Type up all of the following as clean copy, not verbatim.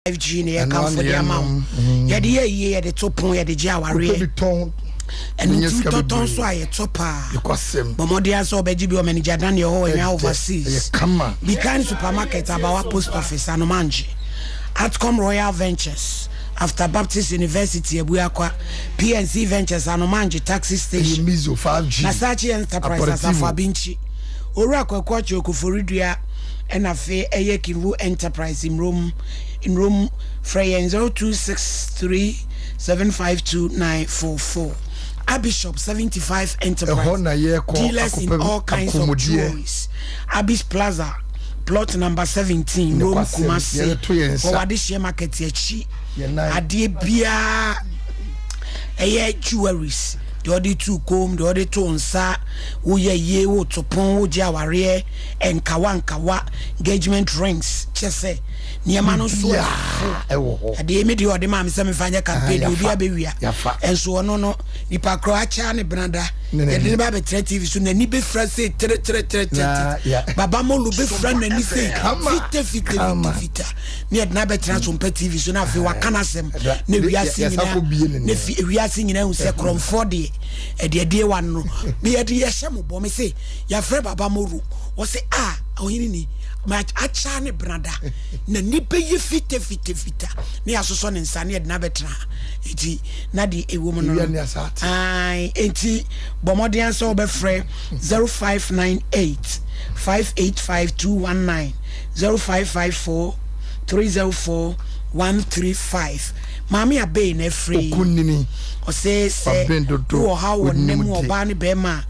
5G ne come for the amount. Ya de ye de topon ya de jaware. And you don't so I topper. Momodia so beji be manager than your whole overseas. Behind supermarket about post office and Omanji. Outcome Royal Ventures. After Baptist University, Ebuakwa, PNC Ventures and Omanji taxi station. Nasachi Enterprises of Fabinchi. Orako Kwacho Kufuridia and Afe Eyekiru Enterprise in Rome Freyen 0263 752 Abishop 75 Enterprise. Dealers in all kinds of jewelries. Abyss Plaza. Plot number 17, Rome Kumasi. Owadishie market yechi. Adie bia eye jewelries. The other two comb, the other two onsa. Uye ye wo topon uja ware enkawa engagement rings. Chese niamano so. Adie me di ode ma me se me fanya campaign obi abewia. And so no nipa kroacha ne branda. Yede ba be TV so na ni be fra say tre. Baba mo lu be fra na ni say fita. Ni edna be tra so mpa TV so na afi wakana sem na wiase nyina. Na fi wiase nyina hu se kromfo de ede wan no. Me yede ye hyem bo me say ya fra baba mo ru. Wo say ohini ni ma acha ne branda na ni be ye fita ni asoso ne nsa ne edna betra enti na di ewo mo no enti bomodian so be frɛ 0598 585219 0554 304 135 mami abe na free o say do how wonnem oba ne be ma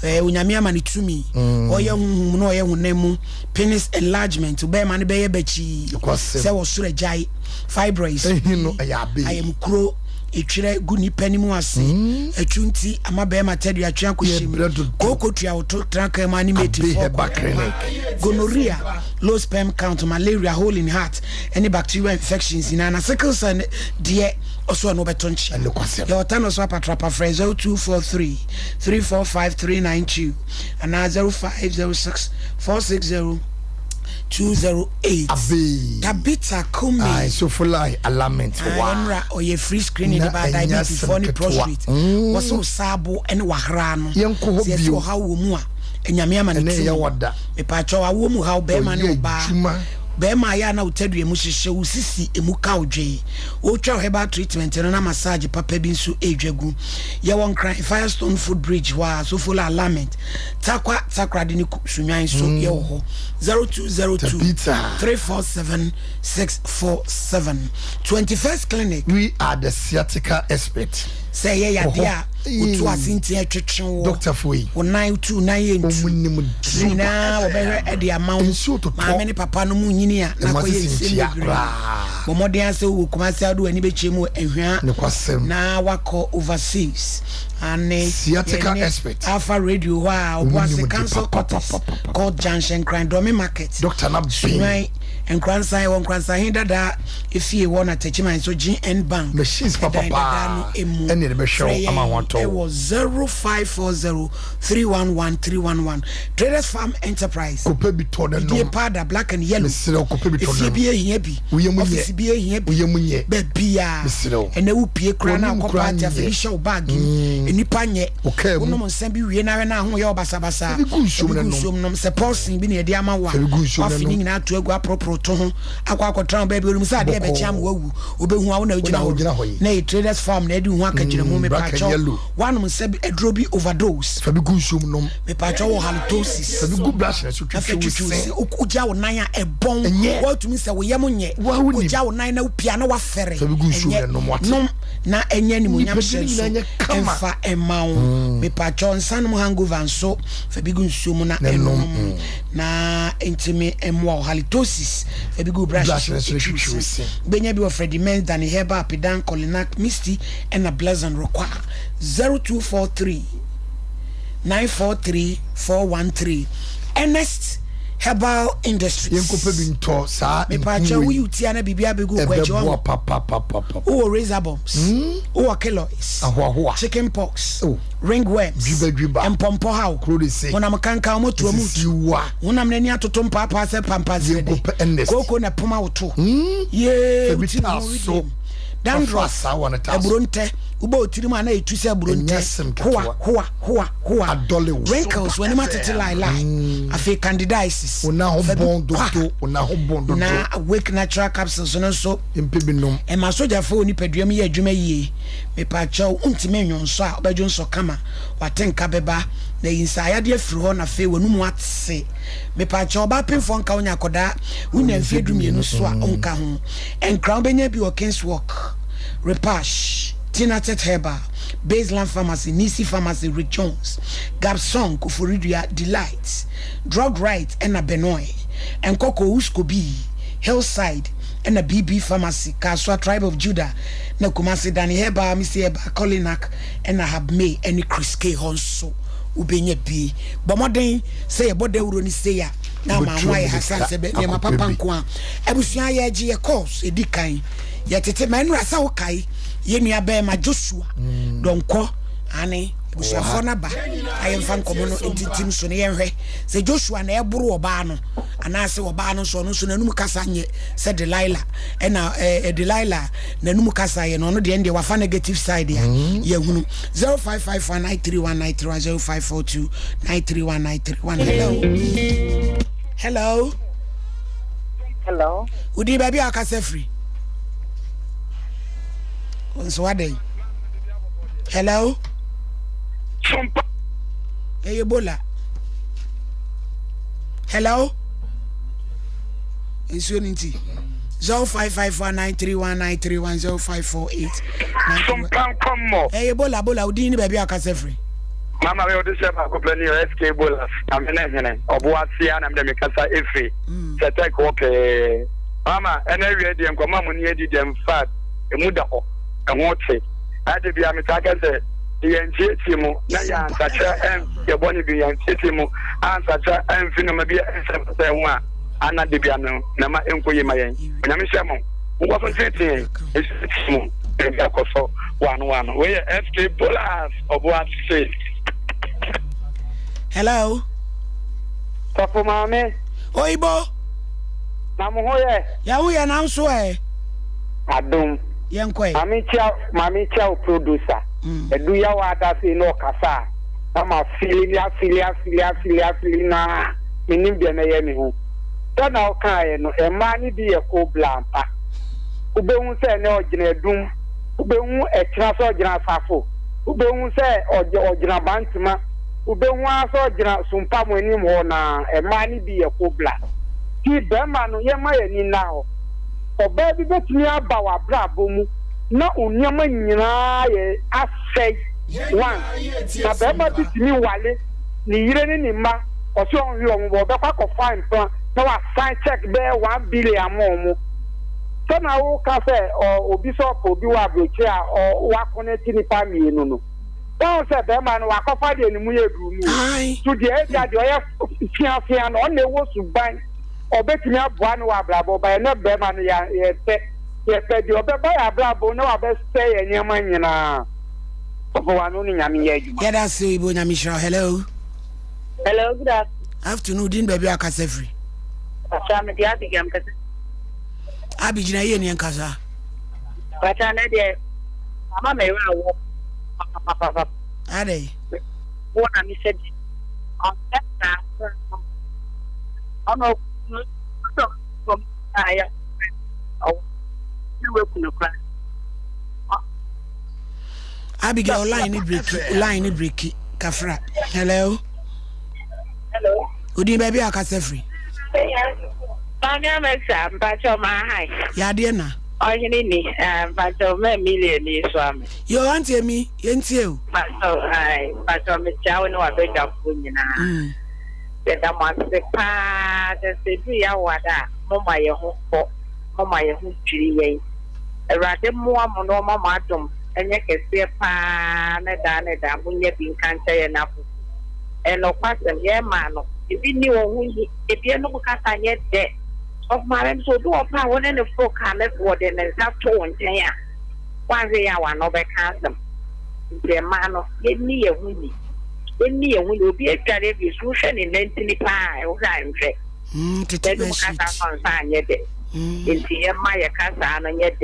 unyame ama ne tumi oye hu no oye hunemu penis enlargement be ma ne be ye bachi say wo sure jai fibroids I am kro etwere gu nipa ni mu ase atwunti amabe ma tadu atwan kohyem kokotua oto tranka ma ni meti for gonorrhea low sperm count malaria hole in heart any bacterial infections in ana sickle cell de also no betonchi your tano so patrapa phrase 0243 345392 and 0506 460 208 Tabita Kumi I so full alignment wa or ye free screening about diabetes for the prostate was so sabo and wahrano yenko how womua enyame ama ne ya wada me pacho wa womu how be ma ne ba be ma ya na utadu emu hihye usisi emu ka odwe o twa heba treatment na massage papa bi nso edwagu ye won cry Firestone Food Bridge wa so full alignment takra de ni sunwan so ye ho 0202 347 647 21st clinic we are the sciatica expert say ye ya dia utu asinti etwetwen Dr. Foi wonai utu na ye ntu na obehwe e dia mawo ma me papa no mu nyini a na koye nsia bomodin ase wo kumase ado ani bechemu ehwa na wako overseas and sciatica expert Alpha Radio wa obwase cancel quarters called Junction Crime Domi Market Dr. Nabi and Kransa Hindada if you want to touch my so GN Bank machines papa and the show it was 0540 311 Traders Farm Enterprise Kopebi Toda no pada black and yellow Kopebi Toda be here be office be here be bia and they will pay crana compare Felicia bag nipa nye wono nsem bi wie na ho ye obasabasa no se person bi na de ama wa afini nyina to agu apropro to ho akwa ba bi olum sa de be chiam wawu obehu awo na ugina ho na Traders Farm na de hu akagina mu me pa cho one nsem edro bi overdose fa bi gu nsum no me pa cho wo halitosis fa bi gu brush na so twetwe uja wo nan a ebon what to me say wo yem nye uja wo nan na upia na wa fere fa bi gu nsum no na enye ni munyam hye emfa emao me pa cho nsan mu hangover nso fa bi gu nsum na enom na intime emwa halitosis fa bi gu brush benya bi of Freddy Menz than Heba Pedan Colinac Misty and a Blazon Roqua 0243 943 413 Ernest herbal industries yenkope binto sa me pa cha wo yutia na bibia begu kwacho o razor bombs o keloids chicken pox ringworms empompo how wonam kanka mo to mu wonam nani atoto papa se pampase de koko na poma woto ye so dandruff abronte ubo otiri ma na etuse abronte hoa wrinkles when matete laila afi candidiasis una hobondo na awake natural capsules no so impebinom e ma soja fo ni paduam ye adwuma yie me pa cha untime nwonso a obadwo nso kama watenka beba na insaya de afiri ho na fe wanum atse me pa cha oba pemfo nka onya koda unya mfedumienu so a onka ho enkra benya bi o Kingswalk Repash Tinatet Herbal Baseland Pharmacy Nisi Pharmacy Rick Jones Gabsong Kufuridia Delights Drug Right and a Benoy and Coco Uskobi Hillside and a BB Pharmacy Kaswa Tribe of Judah na Kumasi Dani Herbal Missy Herbal Kolinak and a have May any Chris K Honso ubenye bi bomoden say bode wuro ni say ya na ma nwa ya hasan sebe ne ma papa nko a ebusua ya agi ye course edikan ya tete manu asa wo kai ye nua ba ma Joshua donko ane ebusua fo na ba ayen fan komo no entitim so ne yenhwe se Joshua na eburu oba no ana se oba no so nanum kasa nye se Delilah na Delilah nanum kasa ye no de ende wafa negative side ya ye hunu 0555931931 0542931931 hello udi baby akase free so what day hello Sompa Ebola hello Insurance 0554931931 Sompa Nkomo Ebola bola udi ni baby akase free Mama we odi se ba ko plani SK Ebola amene obo asia na me kasa efe sete ko pe mama ena wie de nkoma mu ni edi dem fat emu da ho ehote ade bia me ta kase yencheti mu na ya ansacha ye boni bi yencheti mu ansacha finu ma bi ense ho a ana de bia no na ma enkoye ma yen onyame hyemo wo so tete esi mu e bia koso wanu we SK Bolas obo ase hello Papa mame oibo na mo hoye ya hu ya na nso adum yenkwe mami cha producer edu ya wada se no kasa ama filia na minim bia na ye mi hu tana o kan ye no e ma ni bi ye ko blampa ubehun se ne ogina edum ubehun e kira so ogina safo ubehun se ogina bantima ubehun aso ogina sumpa mo enim ho na e ma ni bi ye ko bla ti be ma no ye ma ye ni na ho oba bi betumi aba wa brabo mu na onyama nyina ye asai one na be ma bitimi wale ni yire ni ma o so on wi o mo be kwa ko fine plan na wa sign check be 1 billion mo so na wo ka se obi so obi wa broche a wa connect ni pa mi no no don se be ma no wa ko fa de ni mu ye du mu to the edge de o ye fiafia no na ewo suban obetimi aboa no wa brabo ba na be ma no ya ye di obeba ya brabo na wa be stay ye nyama nyina obo wa no ni nyame ye adwuma yeah that's ibo nyame shira hello good afternoon din baby akase free acha me dia digam kase abigina ye ni nkasa acha na de mama me wa wo papa ade wona mi said on that ono so from aya you work in the class Abigail line break kafra hello odi baby akase free Banya mesa mpacho ma hai ya de na oyini ni mpacho me million ni so am yo auntie mi yentie o mpacho me chawo no abega fu nyina da ma se pa de se du ya wada mo ma ye ho ko mo ma ye ho twiri yen erade mo am no mama adom enye kese pa na da munye bi nkanche ye na fu eno kwasem ye ma no if you knew only if you know Kata yet there. Of my so do a power and a folk can let what then is not to one day. One day I want over custom. The man of give me a winnie. Give me a winnie will be a carry solution in 95 or I'm sick. To take my shit. Yet. Into your Maya Casa and yet.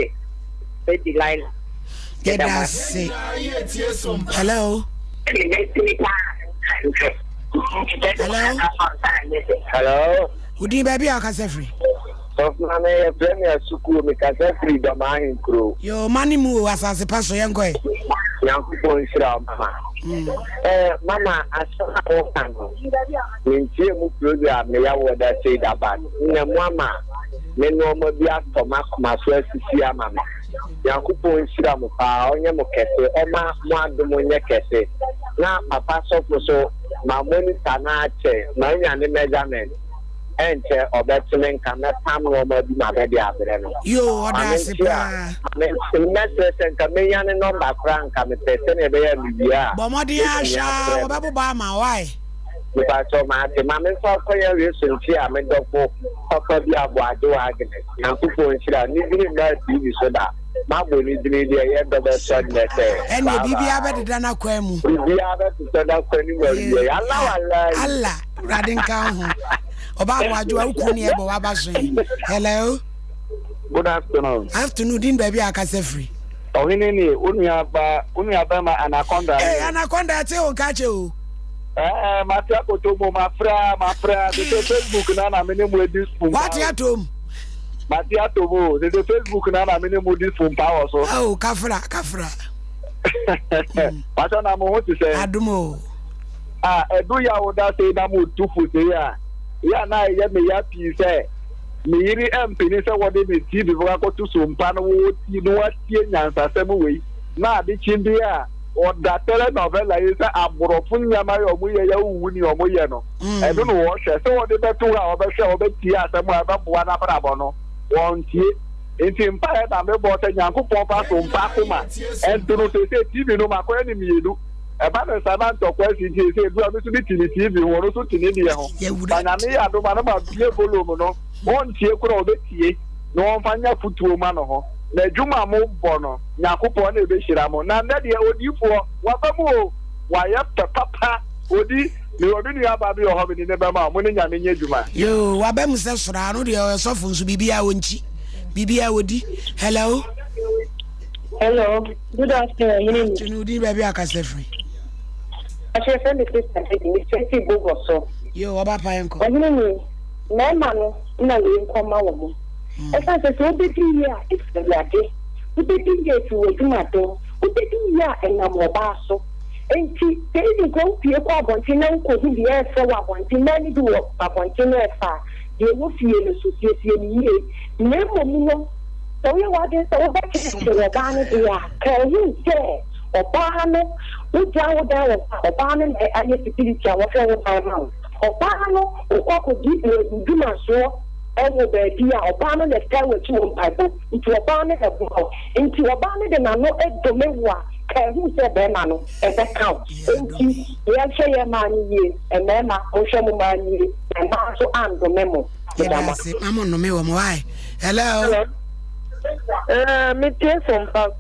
Betty Lila. Get us. Hello. Hello. Would you baby or Casafree? Of my premier school, me Casafree, the mine crew. Your money move as a pastor, young boy. Young people in Mama. Mama, I saw a whole in Jim program, me, I would say that, but Mama, me no more be asked for my first Mama. Young people in Shiramuka, on your Mokese, or my Dumonia Kese. Now, Papa so, my money Tanache, my young measurement. Enter or betting can not come over my baby. You that's it. Message and Camillian number frank and the person a bear. Bomodia shall Obama, why? If I saw my mamma for your reason, she I made up for Wado Agnes. Young people in Shira, needing that TV so that Mamma is the end of the sun. And maybe I better than a quemu. We are to send up anyway. Allah, Radin Obama, you are Kuni Abashi. Hello. Good afternoon. Afternoon, din baby, I can say free. Oh, Uniabama Anaconda. Hey, Anaconda, I tell you, Matiako Tomo, my friend, the Facebook, and I'm in with this. What you to Matiatomo, the Facebook, and I'm in with this from power. So, oh, Kafra. What I'm going to say, Adumo. Do ya would say that would 2 foot here? Yeah, now, yeah, me happy say. Me MP say what they see before I go to Sompa Nkomo, you know what, answer same way. Now, the Chindia or that telenovela is a Borofun Yamari or Muya Wuni or Muyano. I don't know what she said. So, the better or the show of the Tia, someone about one Abrabono, one tea. It's impired and the bottom Yanko Papa from Pakuma. And to say, TV no my enemy. About a servant of question, he said, we are to be TV, or also to India. And I may have no man about the volume. One tear could all the tea, no one find your foot to a man. The Juma Mo Bono, Yakupon, the Bishamo, none that you owe you for Wapamo. Why up the Papa, Odi, you already have a bio hobby in the Bama, winning a mini Juma. You, Wabam says, Rano, the softens to be Bibiawunchi. Bibiawudi. Hello. Hello. Good afternoon. You need baby, I can say free. I shall send the system in 20 book or so. You, Oba Payanko. I mean, no man, no, you come out. As I said, what did you hear? It's the day. What did you get to a tomato? What did you hear? And I'm a basso. And she said, you go to your continent, could be air for one thing, many do a continent far. You will feel association here. Never, so you are just over to the Ghana. Can you say? Obano, who down there, Obano, and your security, our fellow mouth. Obano, who could do my show, and the idea, Obano, the sky with you, into Obano, into Obano, the Nano, and the Mewa, can you say Benano, and that count. We are saying money, and then my ocean money, and also I'm the memo. I'm on the memo. Why? Hello. Me too, Sompa.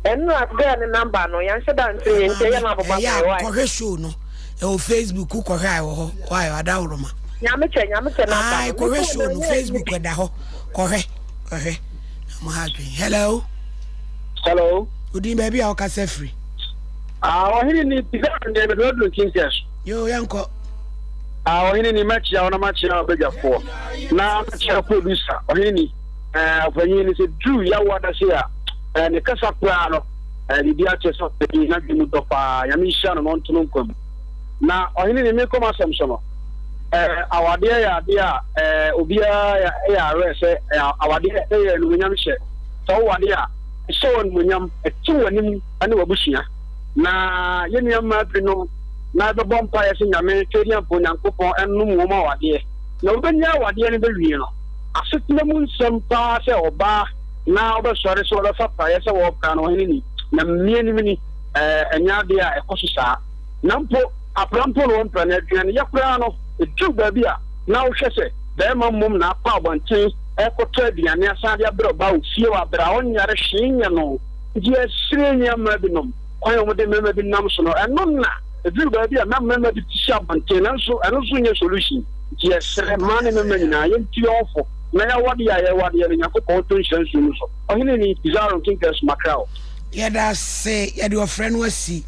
And number no, you should answer and say, show no. Facebook, who why I doubt Roma. Yamicha, I show no Facebook with the ho. Correct. Hello. Hello. Good evening, baby. I'll cast free. I need to get the road looking cash. Yo, Yanko. I need to match on a match now, bigger for. Now, a producer, or any, when you say, Drew, Yawada here, and the Casaprano, and the Diaches of the Nagimut of Yamishan and Montunum. Now, I need to make a assumption. Our dear, Obia, ARS, our dear, and William Shet. So, what dear, so and William, a 2 and him, and Wabushia. Now, Yeniam Matrino. Na the bonfires in American Ponancopo and Numa, dear. No, but now what the end of the real. I sit in the moon some pass or bar now the sorry sort of fires or can or any. The many enya de a ekoso sa nampo aprampo no mpana aduane yakura no etu baabi a na wo hwese be ma mum na akwa abonten ekoto aduane asa de abro ba wo fie wa bra onyare hwenya no je sirenya ma binom kwayo mo de mema bi nam so no eno na edu baabi a na mema bi tisi abonten na so eno so nye solution je sere mane mema nyina yenti ofo na ya wade ya wade ya nyakopon to nhyansu no so ohene ni bizarre kinkers makrao yada say yada your friend wasi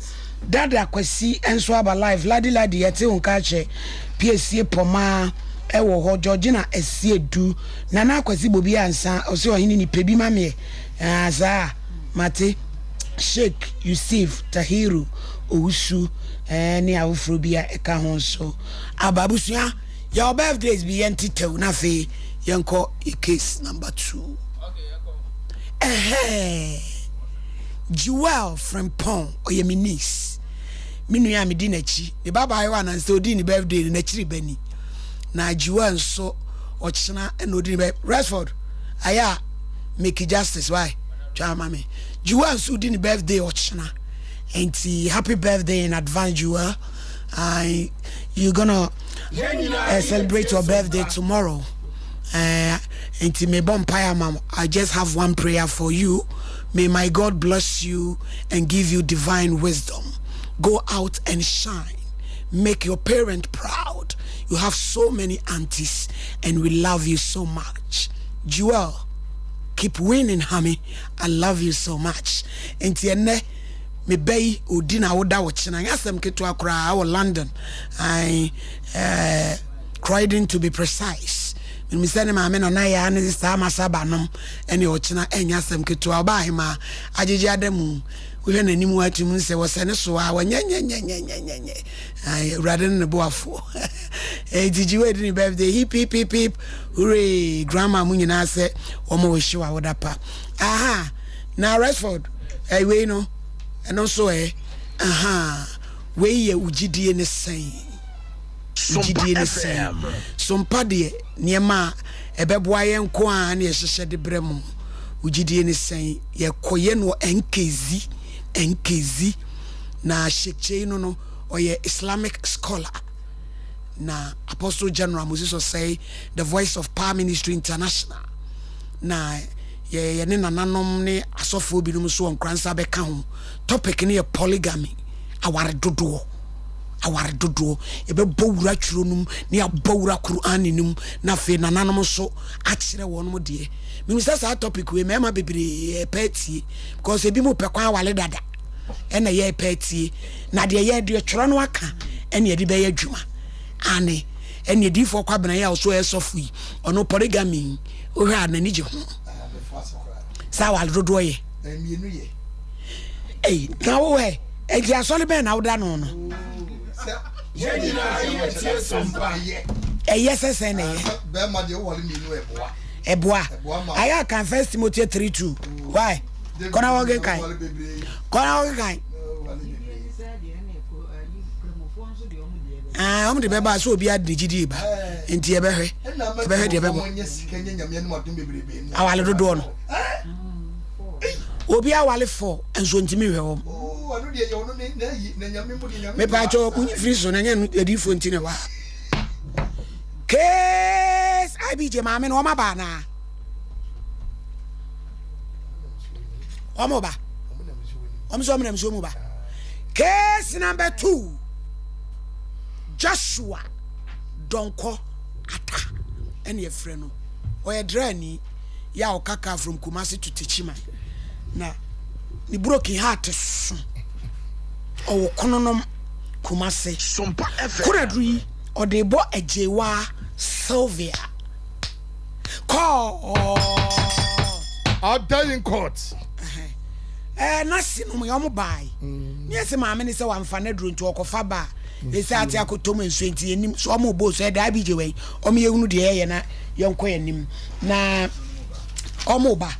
dada kwasi enso aba live ladi yete unka che PSC poma ewo ho Georgina esiedu na na kwasi bobi ansa o se ohini ni pebi mame asa mate Sheikh Yusuf Tahiru Owusu ni awufrobia eka ho so ababusua your birthdays be entitew na fe yanko case number 2 okay Jewel from Pon Oyeminis minu ya medi nachi the baba ayo na so di ni birthday na chiri bani na Jewel so ochina and odi ni Rashford aya make justice why twa mama Jewel so di ni birthday ochina and happy birthday in advance Jewel. You gonna celebrate your birthday tomorrow. And me bonfire mama, I just have one prayer for you. May my God bless you and give you divine wisdom. Go out and shine. Make your parent proud. You have so many aunties and we love you so much. Jewel, keep winning, honey. I love you so much. And me bay udina oda wachina yasem ketu akra our London. I Croydon to be precise. Me sene ma me na ya ne sta masaba nom ene ochina enyasem ketu oba hima ajeje ademu we hwe nanim atum se wosene so a wanyanyanyanyanyanye ai raden ne boafo did you any birthday hip hip hip hip hooray grandma munyina se omo we shiwa wodapa aha na Rashford we no and also we ye ugidie ne sen ugidie ne sen Sompa de niema ebeboa ye nko a na ye hyehye de bremu ugidie ne sen ye koye no enkezi na shekche no oye Islamic scholar na Apostle General Moses say the voice of Power Ministry International na ye ne nananom ne asofo bi no so onkransa beka ho topic ne polygamy aware dodo ebe bowura twuronum ne abowura Quran num na fe nananom so akire wonum de me say topic we mema bebre petie because ebi mo pekwan awale dada ena ye petie na de ye de tworo no aka ena ye de be adwuma ane ena ye di fo kwabena ye so esofui ono polygamy o hwa na ni je ho sa wal dodo ye mienu ye na wo he eji asole be na woda no no yes na ye be ma de wo le mienu eboa aya kan First Timothy 3:2 why kona wo gen kan omo de be ba so obi adijidi ba enti e be hwe de be bo awale dodo no obi awale 4 enso ntimi hwe wo anu de ye ono na nyame mu de nyame me pa cho kunyi free so na nya edifo ntine wa kes IBJ ma me no ma ba na omo ba omo na mso mu ba case number 2 Joshua Donko Ata ene ye frɛ no oye drani ya okaka from Kumasi to Tichima na ni broken heart so o kononom Kumasi Sompa Kuradri o de bo ejewa Sylvia call I'll die in court na sinu mo yomo bai ni se ma me ni se wa mfa na duro nti okofa ba e se ati akotomo enso enti enim so mo bo so e da IBJ we o me yehunu de ye na yenko enim na omo ba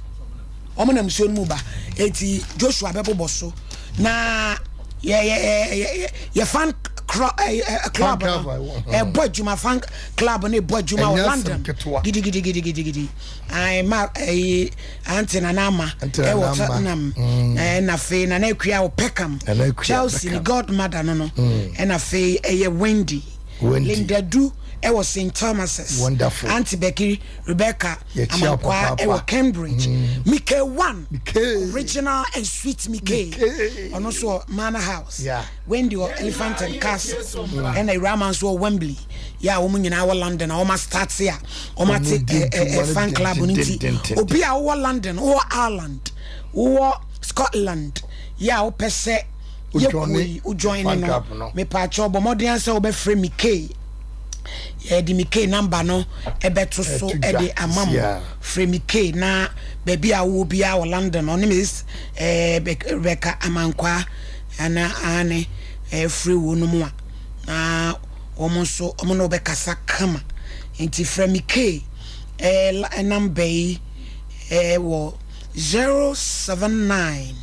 omo na mso mu ba enti Joshua bebo boso na ye fan club boy juma fan club ne boy juma London gidi I ma Antina Nama e wo Tottenham na fe na akua wo Peckham Chelsea ni godmother no na fe eye Wendy Linda Du e was St. Thomas's. Wonderful. Auntie Becky, Rebecca, Amankwa, e was Cambridge. Mickey 1. Original and sweet Mickey. And also Manor House. Yeah. Wendy or Elephant and Castle. And a Ramans or Wembley. Yeah, woman in our London. I must start here. I must a fan club. Obi our London or Ireland or Scotland. Yeah, o pese. You join no. Me pa chobo mo dey answer obe free Mickey. Di Mickey number no ebeto so e de amam free Mickey na baby a wo bia wo London on miss Rebecca Amankwa ana ane free wo no mu a na omo so omo no be kasa kama enti free Mickey number wo 079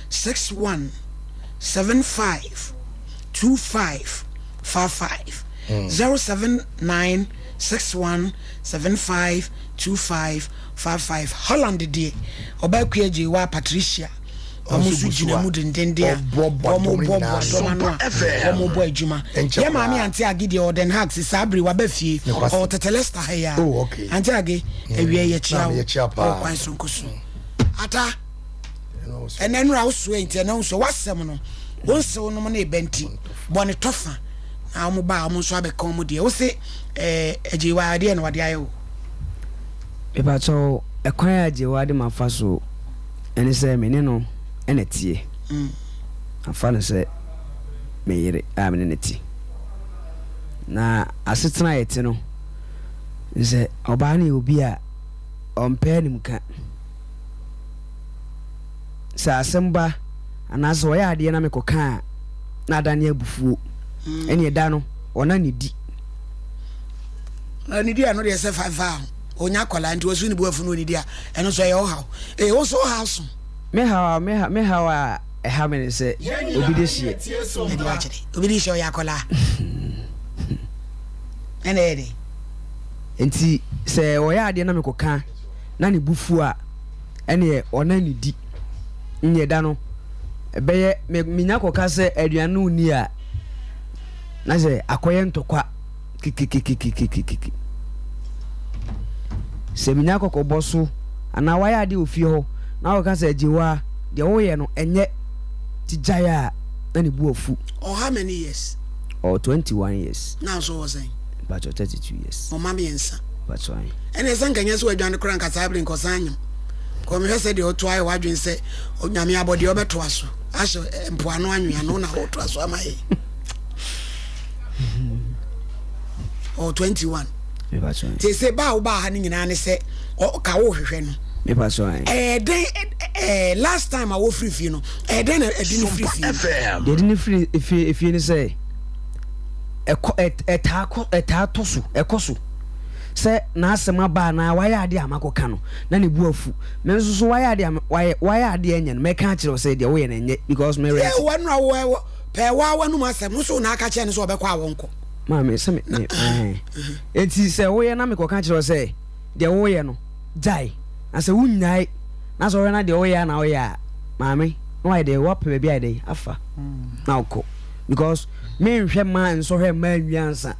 61 75 25 55 079 61 75 25 55 Holland de obakua je wa Patricia omusu jina mu dendende omo bo adwuma ye maami anti agide Orden Hacks sabri wa ba fie o tetelesta ha ya anti age ewie ye chia o kwan sonkoso ata enenra usu enti na usu wasem no wonse no mo na ebenti bone tofa na omo ba omo so abeka omo de wo se ejiwa de na wade ayo pepa so ekwan ajiwa de mafa so eni se meni no enetie afa no se meyire amene neti na asetena yete no se oba na obi a ompe ni muka sa asemba anaso ya ade na mekoka na adane abufuo eni eda no ona ne di ani dia no de se 5 onya kola nti wosu ni buafu no ni dia eno so ye o haw wo so house me hawa e ha me se obi de hie obi de hie ya kola ene ede enti se o ya ade na mekoka na ne bufuo a ene ona ne di nyeda no ebeye minya koka se aduanu ni a na se akoye ntokwa kikikikikikiki se minya kokko boso ana waya de ofie ho na koka se ajiwa de wo ye no enye tijaya na ne buofu how many years 21 years now so was saying but 32 years o mama yensa but why ene sanganya so aduanu kran kasa brin kosanyum ko me hwese de oto ayi wadwen se onyame abode obeto aso aso mpoano anwea no na oto aso amaye 21 me ba so te se ba wo ba ha ni nyina ne se o ka wo hwehwe no me ba so den last time I wo free fee no den edini free fee de edini free if you say eta tosu ekoso se na asema ba na waya ade amakoka no na ne buafu me nso so waya ade anya no me ka kire se de wo ye na nye because me rest wanu wo pe wa wanu masem so na aka kire ne so obekwa awonko ma me se me enti se wo ye na me ko ka kire se de wo ye no jai na se wunyai na so na de wo ye na wo ya ma me no why de wo pe bia de afa na uko because me nhwe ma nso hwe ma nwiansa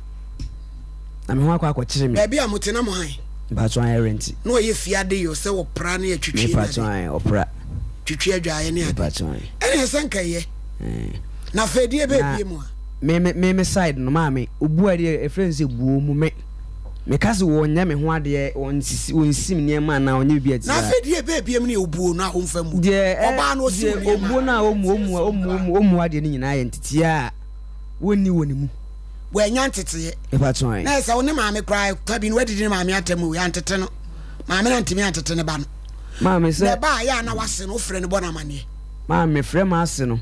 na me ho akwa kire me baby amutena mo han ba so an rent no ye fiade yo se wo pra na atwitwi na ba so an opra twitwi adwaye ne ba so an ene senka ye na fedie be bie mu me side no ma me obu ade e friends ebuo mu me kase wo nya me ho ade wonsim ne ma na onye bi ati na fedie be bie mu ne obuo na ho mfa mu oba na osim ne obuo na omu ade ni nyina ye ntiti a woni mu wanya ntete e ba so an na se woni ma me cry tabi no wadidi ma me atamu ya ntete no ma me na ntimi atete ne ba no ma me se ne ba ya na wase no frɛ ne bona mane ma me frɛ ma ase no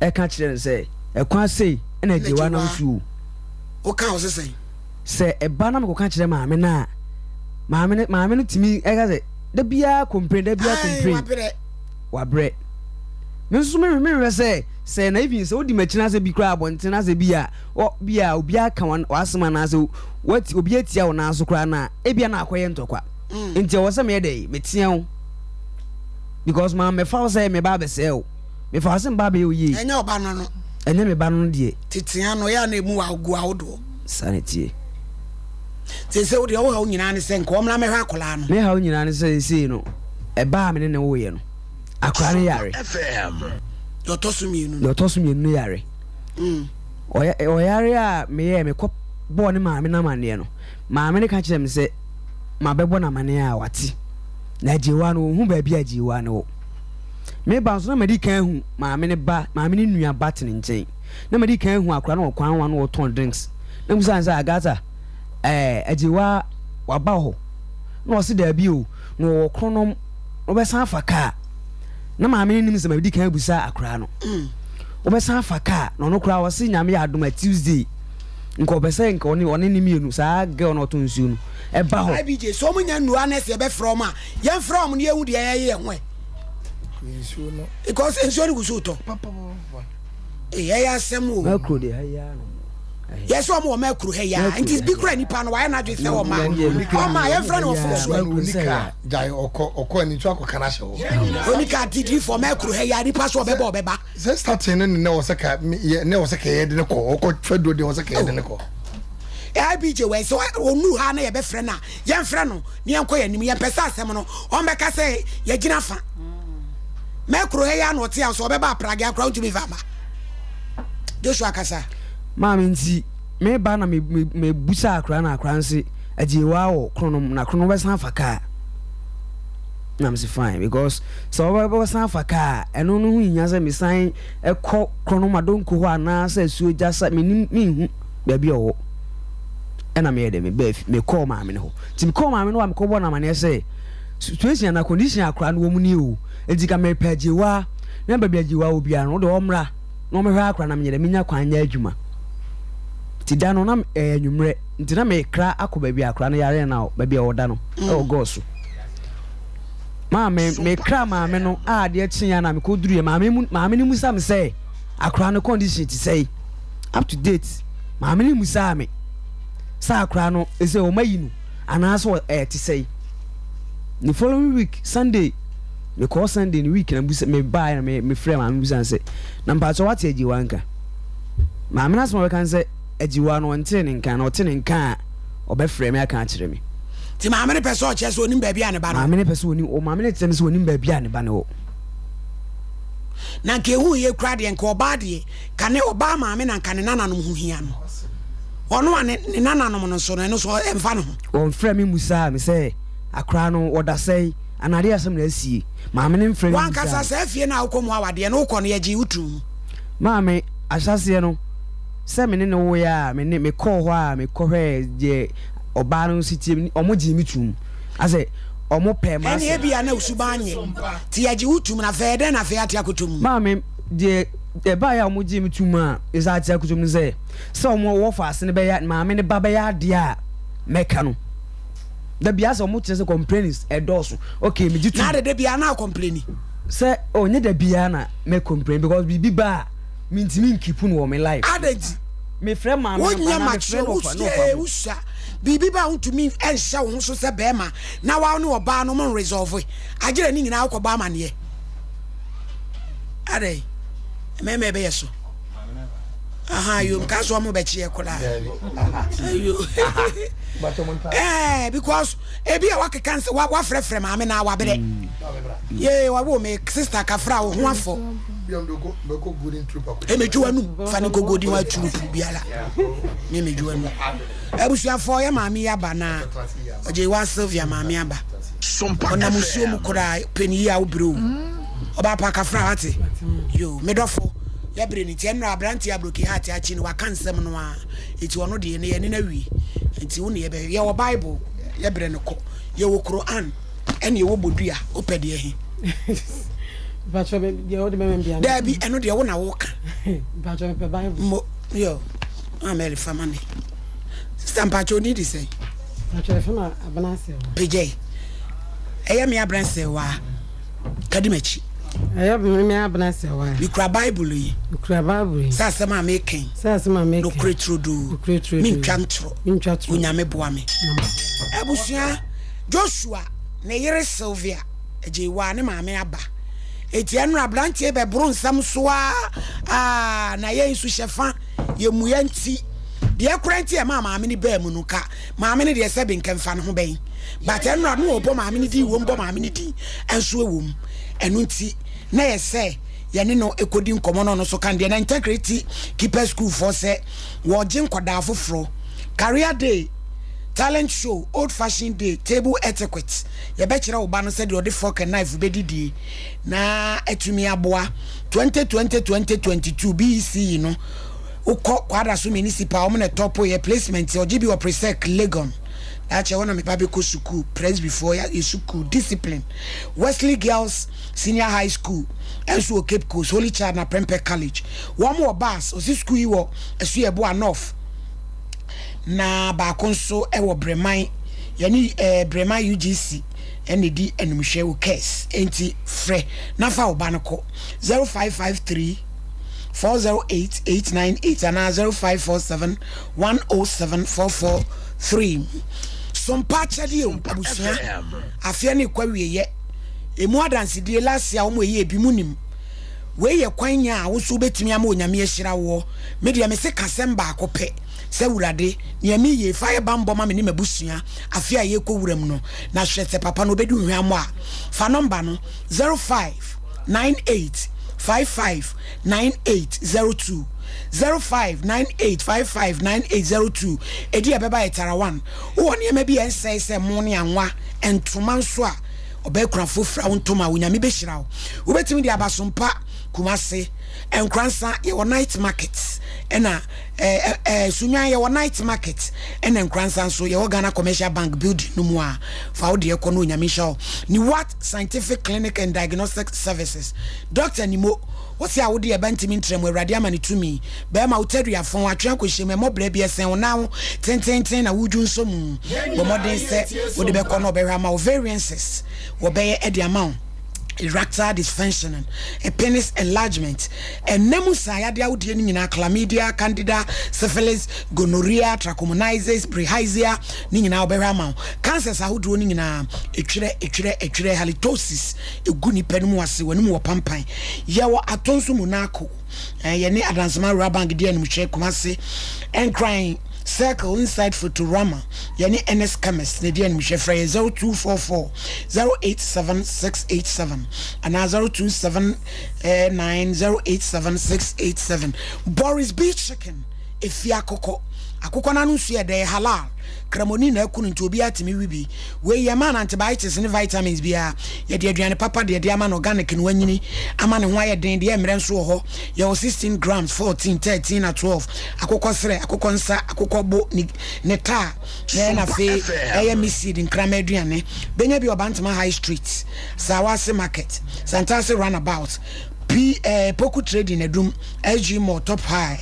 e ka kire se e kwa sei e na jewa na nsu o ka o se e ba na me ko ka kire ma me na ma me no timi e ka se da bia compre wa bre me so me say na even so di machina say bi kra abonten say bia obi aka wan asema na say what obi atia wo na so kra na e bia na akoye ntokwa nti wo say me dey metia wo because man me fa say me ba be say wo me fa say ba be wo yi enya oba no enya me ba no de titia no ya na emu agu awodo sanity se wo de wo ha nyina ne se nko omra me hwa akola no me ha nyina ne se no e ba me ne wo ye no akola ne yare FM do tosumienu no yare oyare a me ko bo ne maame na mane no maame ne ka kire me se ma bebo na mane a wati na jiwa no hu ba bia jiwa no me ba so na medi kan hu maame ne nua batene nchen na medi kan hu akora na okwan wa no ton drinks na musa nsa agata ajiwa waba ho na o se da bi o no okronom obesan afaka na maame ne nim se medi kan busa akora no obesan afaka no no kura o se nyame ya adoma Tuesday nko bese nko oni ni mienu sa girl no to nsu no e ba ho IBJ so munya nua na se be from a yen from ne ehu de ye hwe nsu no because nsu ni gusu to ya semu makro de haya no yes o mo makro haya and is big credit pa no why na just say o ma yen friend of so unika jai oko ani tu akọ kana hye wo unika degree for makro haya ni pass obeba se starting ne wo seka ne wo seka ye de ne ko oko fedo de wo seka ye de ne ko IBJ we so onu ha na ye be friend na yen friend no ne enko ye nim yen pesa asem no o meka say ye gina fa makro haya no te so obeba praga akra ntumi va ma Joshua kasa maame nti me ba na me busa akra na akra nse ajiwa wo kronom na kronom be san faka na me say fine because so we san faka eno no hu nya say me san ekọ kronom adonko ho ana say suo jasa me hu ba bi owo ena me de me call maame ne ho ti me call maame no wa me ko bo na mane say situation na condition akra no mu ni o ejika me pajiwa na ba bi ajiwa obi an no de omra no me hwa akra na me nya kwanya adwuma ti da no na enwumre nti na me kra akoba bi akra no yare na ba bi oda no e goso me kra maame no a de chinya na me ko duru maame ni musa me say akra no condition ti say up to date maame ni musa me sa akra no e say o mayi no ana so ti say the following week Sunday me call Sunday in week na busa me buy na me frame maame busa say na mpa so what ajiwa nka maame na so we kan say ajiwa no ntene nka na otene nka obefrɛ me aka akire me ti maame ne pɛ so ɔkyɛ so onim baabi a ne ba no maame ne pɛ so onim o maame ne tɛm so onim baabi a ne ba no na nke hu ye kra de nka oba de kane oba maame na nka ne nananom hu hia no ɔno ane ne nananom no so no so emfa no ho on frɛ me musa me sɛ akra no oda sɛ anade asɛm na asie maame ne mfrɛ me wan kasa sɛ fie na akɔmu awade no ukɔ no ye gi utum maame ahyase no sɛ me ne no wo ya me call ho a me kɔhwɛ je oba no sitie omo gi mitum ase omo pɛ ma ɛne bia na usubanye ti ye gi utum na fɛ de na fɛ ate akotum maame je ba ya omo gi mitum a is ate akotum no sɛ omo wo fa ase ne bɛ ya maame ne ba bɛ ya de a meka no da bia sɛ omo kyerɛ sɛ complaints edoso okay me gitu na de bia na complain sɛ onye da bia na me complain because bibi ba mintimi nkipu no my life adenti me frɛ maame wonya macho usa bibi ba untumi enhya wo so sɛ bema na wa no oba no mon resolve agire ni nyina akɔ ba mane ade meme be yeso aha yo mkaso mo be chie kola ayo because ebi a wakeka nse wa frɛfrɛ maame na wa bere ye wa wo me sister kafra wo ho afɔ emejuwa nu fani ko godin wa turu biala me mejuwa nu abusuafo ya maami ya ba na oje wa Sylvia maami aba ona musuo mu kora peni ya obro oba pa kafra ate yo medofo ya bre ni tie no abranti ya bloki hati achi ni wa kansem no a eti ono de ne ye ne na wi enti wo ne ye be ye wo bible ya bre ne ko ye wo Quran ene ye wo bodua opede ehi Bacho be de o de me bia. Dabi eno de wo na wo ka. Bacho be Bible. Mo yo. Ameli famani. Stampacho ni di say. Bacho fama abanase. PJ. Eya me abranse wa. Kadimachi. I me abna se wa. You cry Bible yi. You cry Bible. Sa se ma making. Sa se ma making. No kretro do. Min twantro. Unyame boa me. Abusua Joshua ne yere Sylvia eje wa ne maame aba. Eti enu abrantie be bro nsam so na ye nsu hyefa ye muyanti de akurantie maame ni ba mu no ka maame ni de se be nkemfa no ho ben but enu no obo maame ni di wo mbo maame ni di enso ewum enu nti na ye se ye ne no ekodi nkomo no so kan de na integrity keeper school for se wo je nkoda afoforo career day talent show old fashioned day table etiquette ye be kire oba no said the fork and knife be didi na etumi aboa 2020-2022 BEC you know ukọ kwada so municipal omo na top ye placement o gibi o presec legon that's one of me baby ko school press before ya school discipline Wesley Girls Senior High School enso Cape Coast Holy Child na Prempeh College one more bus o si school yi wo esu ye bo north na ba konso e wo Breman yani Breman UGC ene di enumhwe wo case enti frɛ na fa wo ba no ko 0553 408-898 and 0547-107-443 Sompa Chadio Abusia afia ne kwa wieye emu adanse die lasia wo ye bi munim we ye kwanya a wo so betimi ama onyame ahira wo media me se kasem ba akopɛ se wurade ne mi ye fire bambo ma me ne mabusua afia ye ko wuram no na hwete papa no bedu hwamo a fa number no 0598559802 0598559802 edi abeba etara 1 wo ne ma bi ensai se mo ne anwa entoma nso a obekura fofra wontoma wonyame behira wo betimi di abasompa kumase enkransa ye night market ena sunyan ye night market ena enkransa nso ye Ghana Commercial Bank building no mu a fa wo de ekono onyame sha ni what scientific clinic and diagnostic services Dr. Nimo what's ya wodi e bantimi ntrem awurade amane tumi be ma utadu afon atwa kohye me mobra bi esen wo na tenten na wudwu nso mu bo modern se wodi be kono be hwa ma variances wo be e de amount erectile dysfunction a penis enlargement and nemusa ya dia wodi ni nyina chlamydia candida syphilis gonorrhea trichomoniasis bilharzia ni nyina obehwa ma cancers ahodo ni nyina etwere halitosis eguni penum wase wanum wo pampan ye wo atonso munako ye ne adansama rabank dia ni mhwe kumase and crying circle inside Futurama yani NS chemist ne dia nimhwe fra 0244 087687 and 0279087687 Boris Beef Chicken efia akoko na no so de halal kramoni na akunu nti obi atimi wibi we ye man antibiotics ne vitamins bia ye de aduane papa de ama no organic no wanyini ama ne ho aye den de emre nso ho ye 16 grams 14 13 na 12 akoko sere akoko nsa akoko bo ne ta na fe eye misidi nkrama aduane benya bi obantama high street Sawase market Santase runabout Poku trading edum SG more top high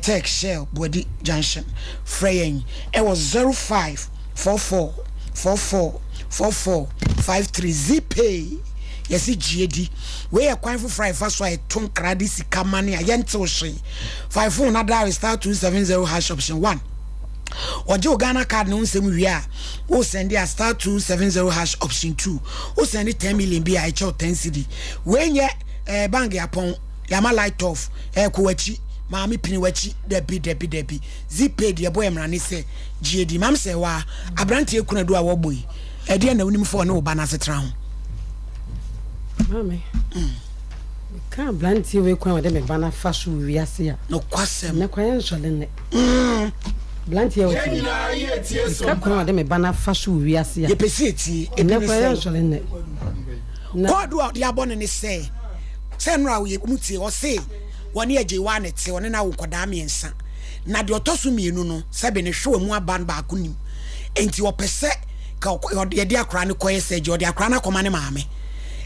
tech shell body junction fraying it was 0544444453 zipay yesi GD we a kwan for fry first so I ton kradi sika mane ayente wo hwe 54 na dial star 270 hash option 1 ojo Ghana card no nsem wi a o send a star 270 hash option 2 o send 10 million bi a echo 10 cedi we nye bang yapon yama light off kuwachi maami pini wachi debi zipay de boy emrane se GD mam se wa abrante ekuna do a wo boy e de na unim fo na oba na setra ho mame ka blanti we kwa de me bana faso wiase ya no kwasem me kwa ensole ne blanti ya we ka kwa de me bana faso wiase ya ye peseti e me kwa ensole ne God do out the abon ne say senra we mutie o say woni ajewa ne te woni na wo koda miensa na de otoso mienu no sebe ne hwe mu aban ba akunim enti opese ka ye de akra ne koye se je de akra na koma ne maame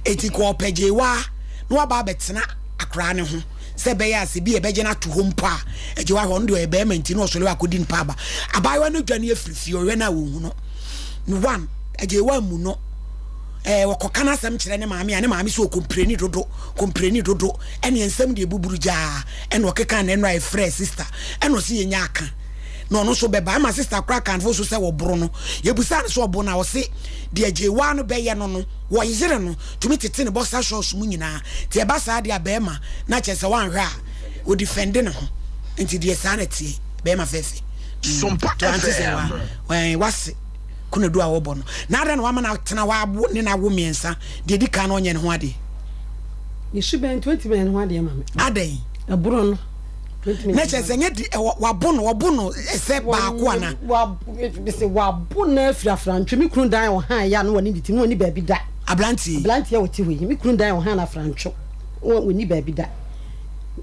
enti ko opejewa no aba betena akra ne ho sebe ya se bi e beje na to hom pa ajewa ho ndo e be ma enti no so le akodi npa ba abayo no dwane afirifie o we na wo hu no one ajewa mu no wakokana sam kire ne maame ane maame so compreni dodo ene ensam de buburu jaa ene okeka na eno ai fresh sister ene so yenya aka no no so beba ma sister kra kan fo so se wo boro no yebusa ne so obo na wo se de ajewa no be ye no no wo yire no tumi tete ne bossa shows mu nyina te ba sa de abema na chese wan hwa o defend ne ho enti de sanity be ma fefe Sompa Nkomo wen wase kuna do a wo bo no na ada no wa ma na tena wa abo ne na wo miensa de di kan onye ne ho ade ni suben 20 men ho ade mama adan aburo no na chese nye di wabo no ese ba ko ana wabo na afrafra ntwe mi kunu dan wo han ya no woni diti no woni ba bi da ablanti ya woti hoyi mi kunu dan wo han na frantwo woni ba bi da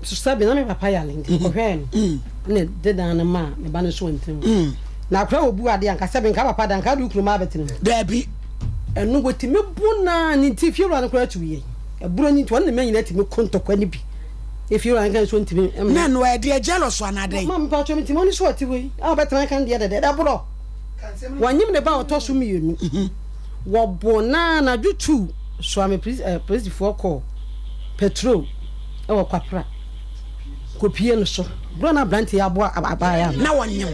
so sabi na me papa ya lenti ko hwe no ne de dan na ma me ba no so ntem na akra obu ade anka sabi nka papa dan ka du kunu ma betinu da bi enu goti me bu na ni ti fiura no kra tuye aburo ni to na me nyina ti me kontokwa ni bi if you are going to ntimi na no e de jealous anadai mama pa cho ntimi oni so ati we a betra kan de da bro wanyim ne ba otoso mienu wo bona na jutu so am please for call petrol e wo kwapra kopie no so bro na branti ya bo abaya na wanyim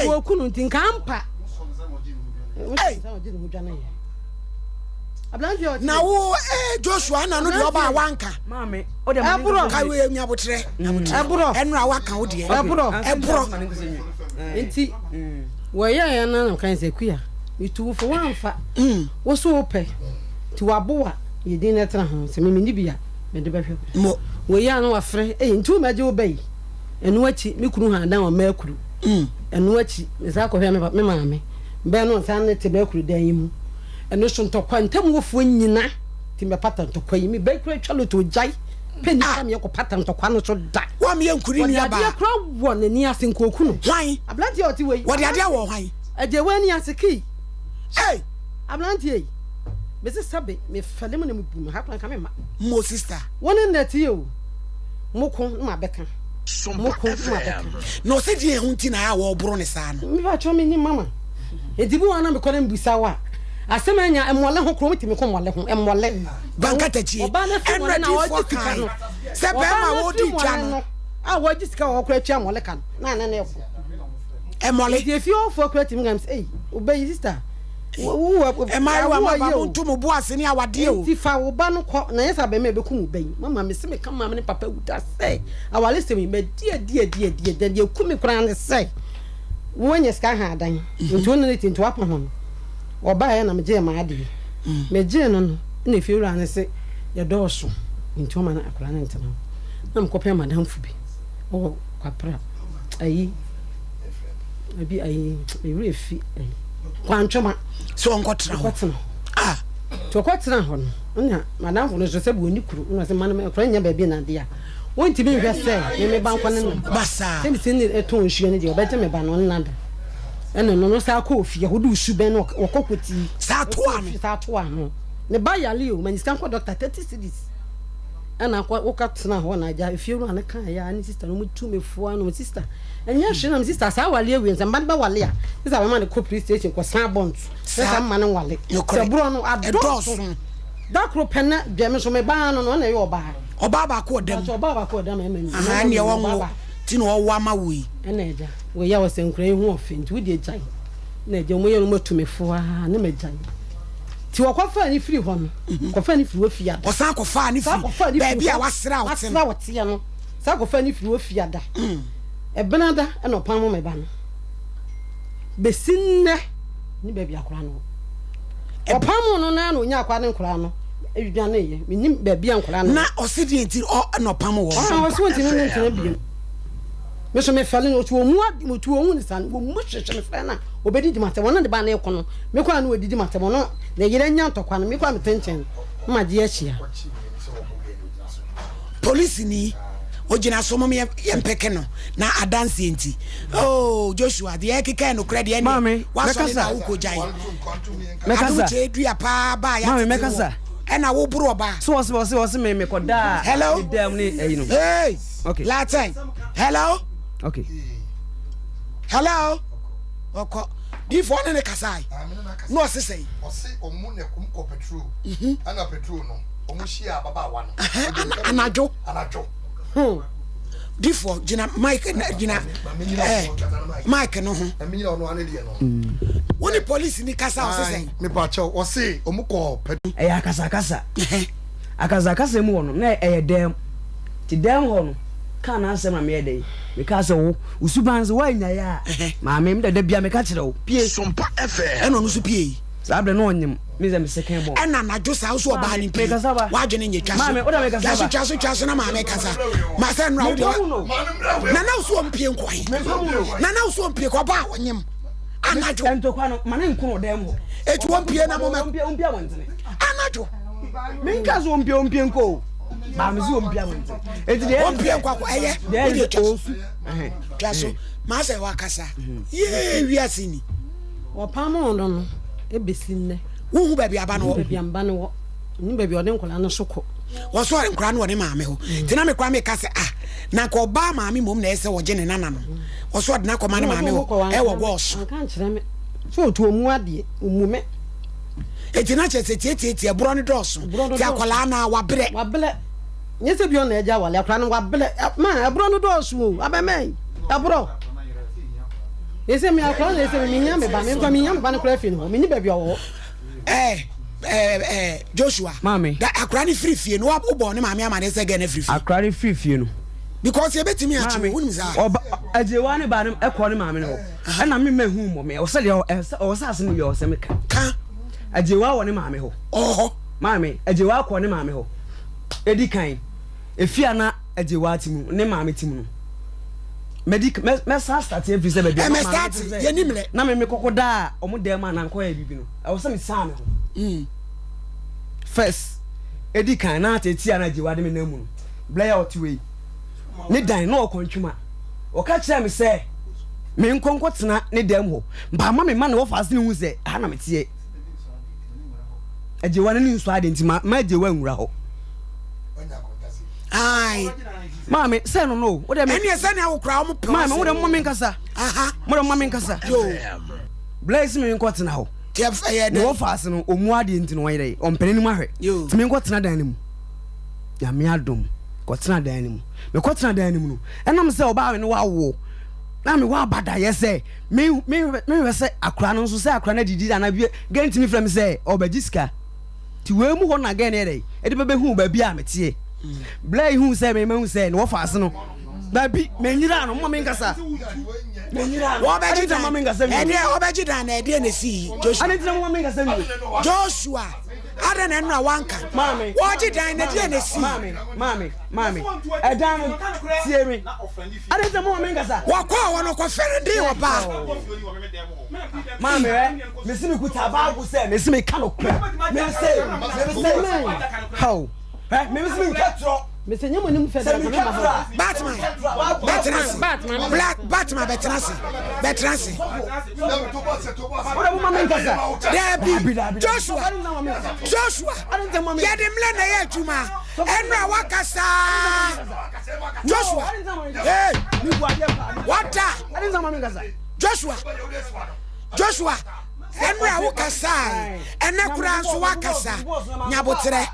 wo kunu ntin kampa na wo Joshua na no de oba wanka mama o de aburo ka we nyabotre aburo enra waka wo de aburo enti wo ya na kan se kuya itu fo wanfa wo so ope ti waboa yedin na tra ho se me ni bia me de behwe mo wo ya na wafre ntu ma je obai enu achi me kunu ha dan o ma akuru enu achi me sa ko hwe me maame be no san ne te ba akuru dan yimu eno so ntokwa ntam wofo nyina ti me pata ntokwa yi me be kura twalo to jai peni kam ye ko pata ntokwa no so da wa me yankuri ni aba ya kura wo ne ni ase nkoku no hwan ablanti oti we wo de ade wo hwan aje we ni ase ki hey ablanti e be se sabe me fale mo ne mu bu ha kran kam ma mo sister woni nati yo moko ma beka moko ma beka no se die hunti na ya wo bro ne sa no mi ba cho me ni mama edibi wana me kore mbisa wa asemanya emole ho krom timi ko mole ho emole banka tachi enra na wo tika no se be ma wo di twa no a wo ji sika wo kora twa mole kan na efo emole di efi ofo kora timi ngam say obey sister wo emaru ama ba mo tumu bo ase ni awade o ti fa wo ba no ko na yesa be me be kum obey mama me se me kan mama ne papa wuta say awale se me die kumi kora ne say wo nya ska ha dan ntu no ne tinto apa ho oba ya na meje ma ade meje no no na fiura ne se ya doso ntu ma na akura na ntena na mkopia madam fubi o kwapra ayi abi ayi refi ayi kwantwoma so nkotra ho ah to kwatra ho no nya madam fu no so se bu oni kuru no se manam akura nya ba bi na de a wonti bi hwe se me banko ne basa se ni eto nhue ne de obete me ba no nada eno no sa ko ofie hodu sube no okokoti sa to ano ne ba yale o manisa ko doctor 30 cedis ana kwa okatena ho na ja efie ru an kan ya ni sister no mutu mefu ano sister enya hwe na sister sa wale awie nzamba ba wale a sister be ma ne ko police station ko san bond sa ma ne wale se bro no adoso dakro pena biame so me ba no na ye oba ba ko dem aha ne wo ti no wo ama wo ena eja wo ya wo senkura hu ofint wo die jai na eja mo ye no matumefo a ne megjan ti wo kwafa ni free ho no kwafa ni free wo fia o san kwafa ni free ba bia wasra wote ya no sa kwafa ni free wo fia da ebenada ena opan mo me ba no besinne ni ba bia kora no opan mo no na nya akwa ne nkora no edwa na ye menim ba bia nkora no na osidi enti ena opan mo wo o so enti no ntena bia me so me fale no tuo mu ni san wo mu hwehwe me fale na obedi di mate wono de ba na ekono me kwa na odidi mate wono na yire nya ntokwa no me kwa me tenchen ma je achia police ni ogina so mo me yempeke no na adanse enti oh Joshua de ekeka no kra de ni waso na wo kojai mekasa adu dua pa ba ya mama mekasa ena wo buru oba so wose me koda hello dem ni eyino hey okay latin hello okay hello oko di for ne kasai no say o se omu ne ko petrol ana petrol no omu hia baba wa no anajo di for gina mike mike no ho emi no no ane de no woni police ni kasa o say me pa cho o se omu ko petrol e akasa akasa mu wono na e dem ti dem ho no ka na asem na me dey because wo usubanze wa nya ya ma me da bia me ka kire wo pie Sompa FM eno no so pie sabre no onyim me ze me second ball ena na jo sa so oba ni pie wa dwene nye twa ma me oda me ka saba twa so na ma me kasa ma se nra wo na na so mpie nkwai na na so mpie ko ba onyim anajo ento kwa no ma ne nko dem ho etu mpie na mo me mpie wonzene anajo me nka so mpie nko ba me zo mpia wonte eti de mpie nkwa eye de osu twa so ma se wa kasa ye wiase ni o pa mo no e besinne wo hu ba bia ba no bia mba no ni ba bia o de nkola no soko wo so nkra no ne maame ho tina me kwa me kasa na ko ba maame mom na ese wo je ne nana no wo so de na ko ma ne maame ho e wo go so kan kire me so to omu ade omume etina chese tietie bro ne doso ti akola na wabere nyese bi on na eja wale akra no wabele ma abro no do so abeme abro ese mi akra na ese mi nya me ba me kwa mi nya me ba ne kra fi no mi ni ba bi owo Joshua mami da akra ni free fie no obo ne mami ama ne se ga na free fie akra ni free fie no because e betimi achi wonu za oba ajewa ne ba ne ekọ ne mami no e na me mahu mo me o se de o sa ase no yo se me ka ajewa wo ne mami ho oho mami ajewa akọ ne mami ho edi kan efia na ajewa timu ne maame timu no medic me start every say be me start ye nimle na me kokoda omo dem na nko ya bibi no I was say me san ho first edi kan na atetia na ajewa de me na mu no blayer otwe ne dan na okontwuma o ka kire me say me nkonko tena ne dem ho ba ma me ma na wo fa asene hu say ha na me tie ajewa ne nsu ade ntima ma ajewa nwura ho ai mami say no wo dem eni ese na wo kra wo pe mami wo dem mo menkasa mo dem mo menkasa yo blaze me nko tena ho tef ye no fa ase no omu ade nti no yire o mpeni ni mahwe ti me nko tena dan ni mu ya me adom ko tena dan ni mu me ko tena dan ni mu no enam say oba we no wa wo na me wa bada ye say me say akra no so say akra na didi na bi ganti mi frem say obagiska ti we mu ho na gan ere e de bebe hu ba bi a metie blay hu say me hu say no fa ase no ba bi me nyira no mo menkasa me nyira wo ba ji mo menkasa e de wo ba ji dan na e de na si Joshua ani tina mo menkasa Joshua ada na nna wanka mami wo ji dan na de na si mami e dan tie me ani tina mo menkasa wo kwa wo no ko fere ndi wo ba mami me si me kuta ba go say me si me ka no kra me say how me si me ka tro me se nyamo nim fe da na ma Batman Black Batman Betransi what am I menkasa Debbie Joshua ya de mle na ya adwuma enra wakasa Joshua hey what Joshua enra wakasa ene kura nso wakasa nyabotre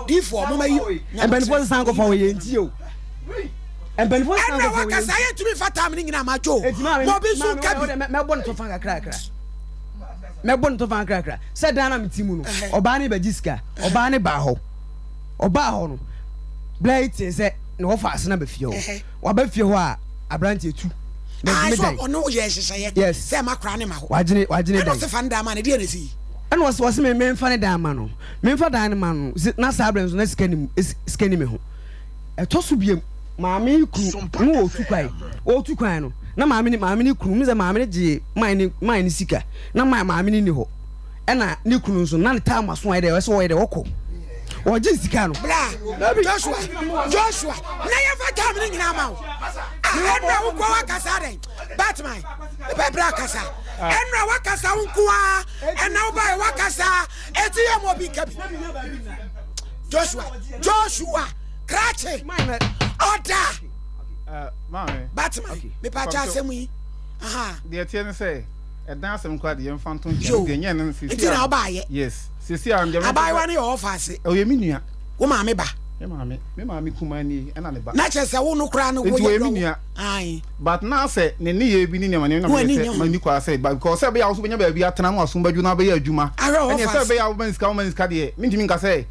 Difo mama yi embenfo sango fa we yenti o embenfo sango fa we wakasa ya tumi fata am ni nyina majo mo bi su kabi me bon to fan kakra se dan na metimu no oba ne bagiska oba ne ba ho no blight se no wo fa ase na ba fie ho wa ba fie ho a abrante etu na so ono ye hyehyeye se makra ne ma ho wagene dan se fan da ma ne de na si and was me memfa ne dan ma no memfa dan ma no na sabren so na skani me ho etoso biem maame kru no otu kwan no na maame ni kru mi ze maame ne je mine sika na maame ni ho ena ne kru so na ne ta maso ayde we so wo yede woko oje sika no Joshua na ya fa tam ni nyina ma wo enra wo kwa wakasa den Batman bebra kasa enra wakasa unkuwa ena wo bai wakasa eti ya mo bi kabi Joshua krache order mame Batman me pa cha asemu yi deɛ tie ne sɛ ɛdan asɛm kwa deɛ mfa nto nkyɛn deɛ no sisi nti na ɔbaayɛ yes sisi a ndɛm abaayewa ne yɛ ɔfaase ɔyɛ me nua wo maame ba me maame kuma ni ɛna ne ba na kyerɛ sɛ wo no koraa no wo yɛ me nua ai but na sɛ ne ne yɛ bi ni nneɛma ne na sɛ mani kwa sɛ because sɛ bɛyɛ wo so bɛnya baabi atena no asom bɛdwu na bɛyɛ adwuma ɛne sɛ bɛyɛ wo bɛn sika deɛ mentimi nka sɛ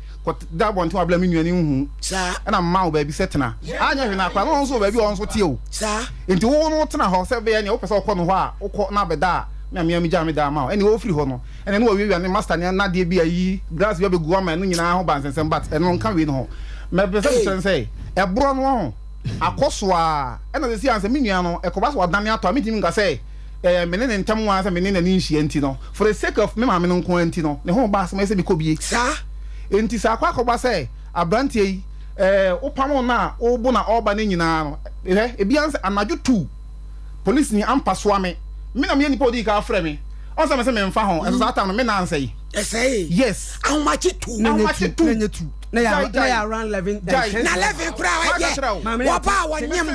da bɔnten wabla me nua ne hu saa ɛna mma wo baabi sɛ tena anya hwe na akwa no nso baabi ɔnso tie o saa nti wo no tena hɔ sɛ bɛyɛ ne wopɛ sɛ wokɔ no hɔ a wokɔ na bɛda a me gya me da ma ɛne wo firi hɔ no ɛne no wɔwie ne master ne na deɛ bi ayi glass bi abɛgu ama no nyinaa ho bansɛnsɛm but ɛno nka wei no ho mɛpɛ sɛ kyerɛ sɛ ɛborɔ no ho akɔso a ɛna sɛ si ansɛ me nua no ɛkɔba so ɔdane atɔ a metimi nka sɛ mene ne ntam wa sɛ mene n'ani nhyia nti no for the sake of me maame no nko anti no ne ho ba asɛm sɛ bikɔ bie saa enti sɛ akɔba sɛ abranteɛ yi wopam no a wobo na ɔba no nyinaa no ebi ansɛ anadwo 2 police ni ampa soa me na me nipa odi ka afrɛ me on sɛ me sɛ me mfa ho ɛso saa tam no me na ansɛ yi ɛsɛ yes ahomakye 2 na ya around 11 na 11 kura wajɛ wɔba a wɔnyem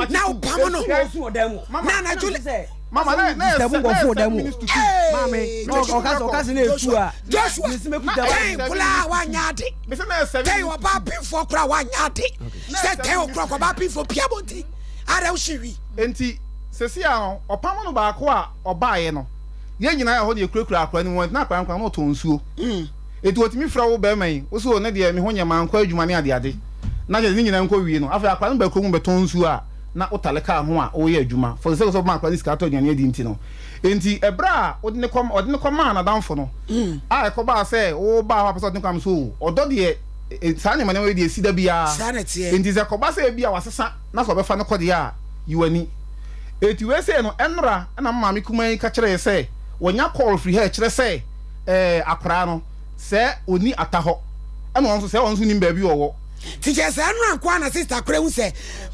na wopam no na anadwo mama na step go for them mama okase na etu a Joshua kula wanyade me se na 7 tey wɔba pinfo kura wanyade sɛ tey okura ko ba pinfo piabonti ara uhyiwi enti sesi a ɔpam no baako a ɔbaaye no ye nyina hɔ ne ekurakura akora ne wɔn na akora no to nsuo eti otimi fra wo bɛma yi wo so ne de me ho nyama nkɔ adwuma ne ade na je ne nyina nkɔ wie no afa akora no ba kromu beto nsuo a na utale ka ho a wo ye adwuma for the sake of ma akora ne sika to nyane adi nti no enti ebra a ode ne kom na danfo no a ekɔba sɛ wo ba hɔ apɛsɛ ode kam so ɔdɔ de saa nyama ne we de sida bia enti sɛ kɔba sɛ bia wasesa na so bɛfa ne kɔde a yiwani eti we say no enra na maame kuma yi ka kyerɛ sɛ wonya call free here kyerɛ sɛ akora no sɛ oni ata hɔ ɛna wɔn so sɛ wɔn so nim baabi wɔwɔ tije sɛ enra kwa na sister kora hu sɛ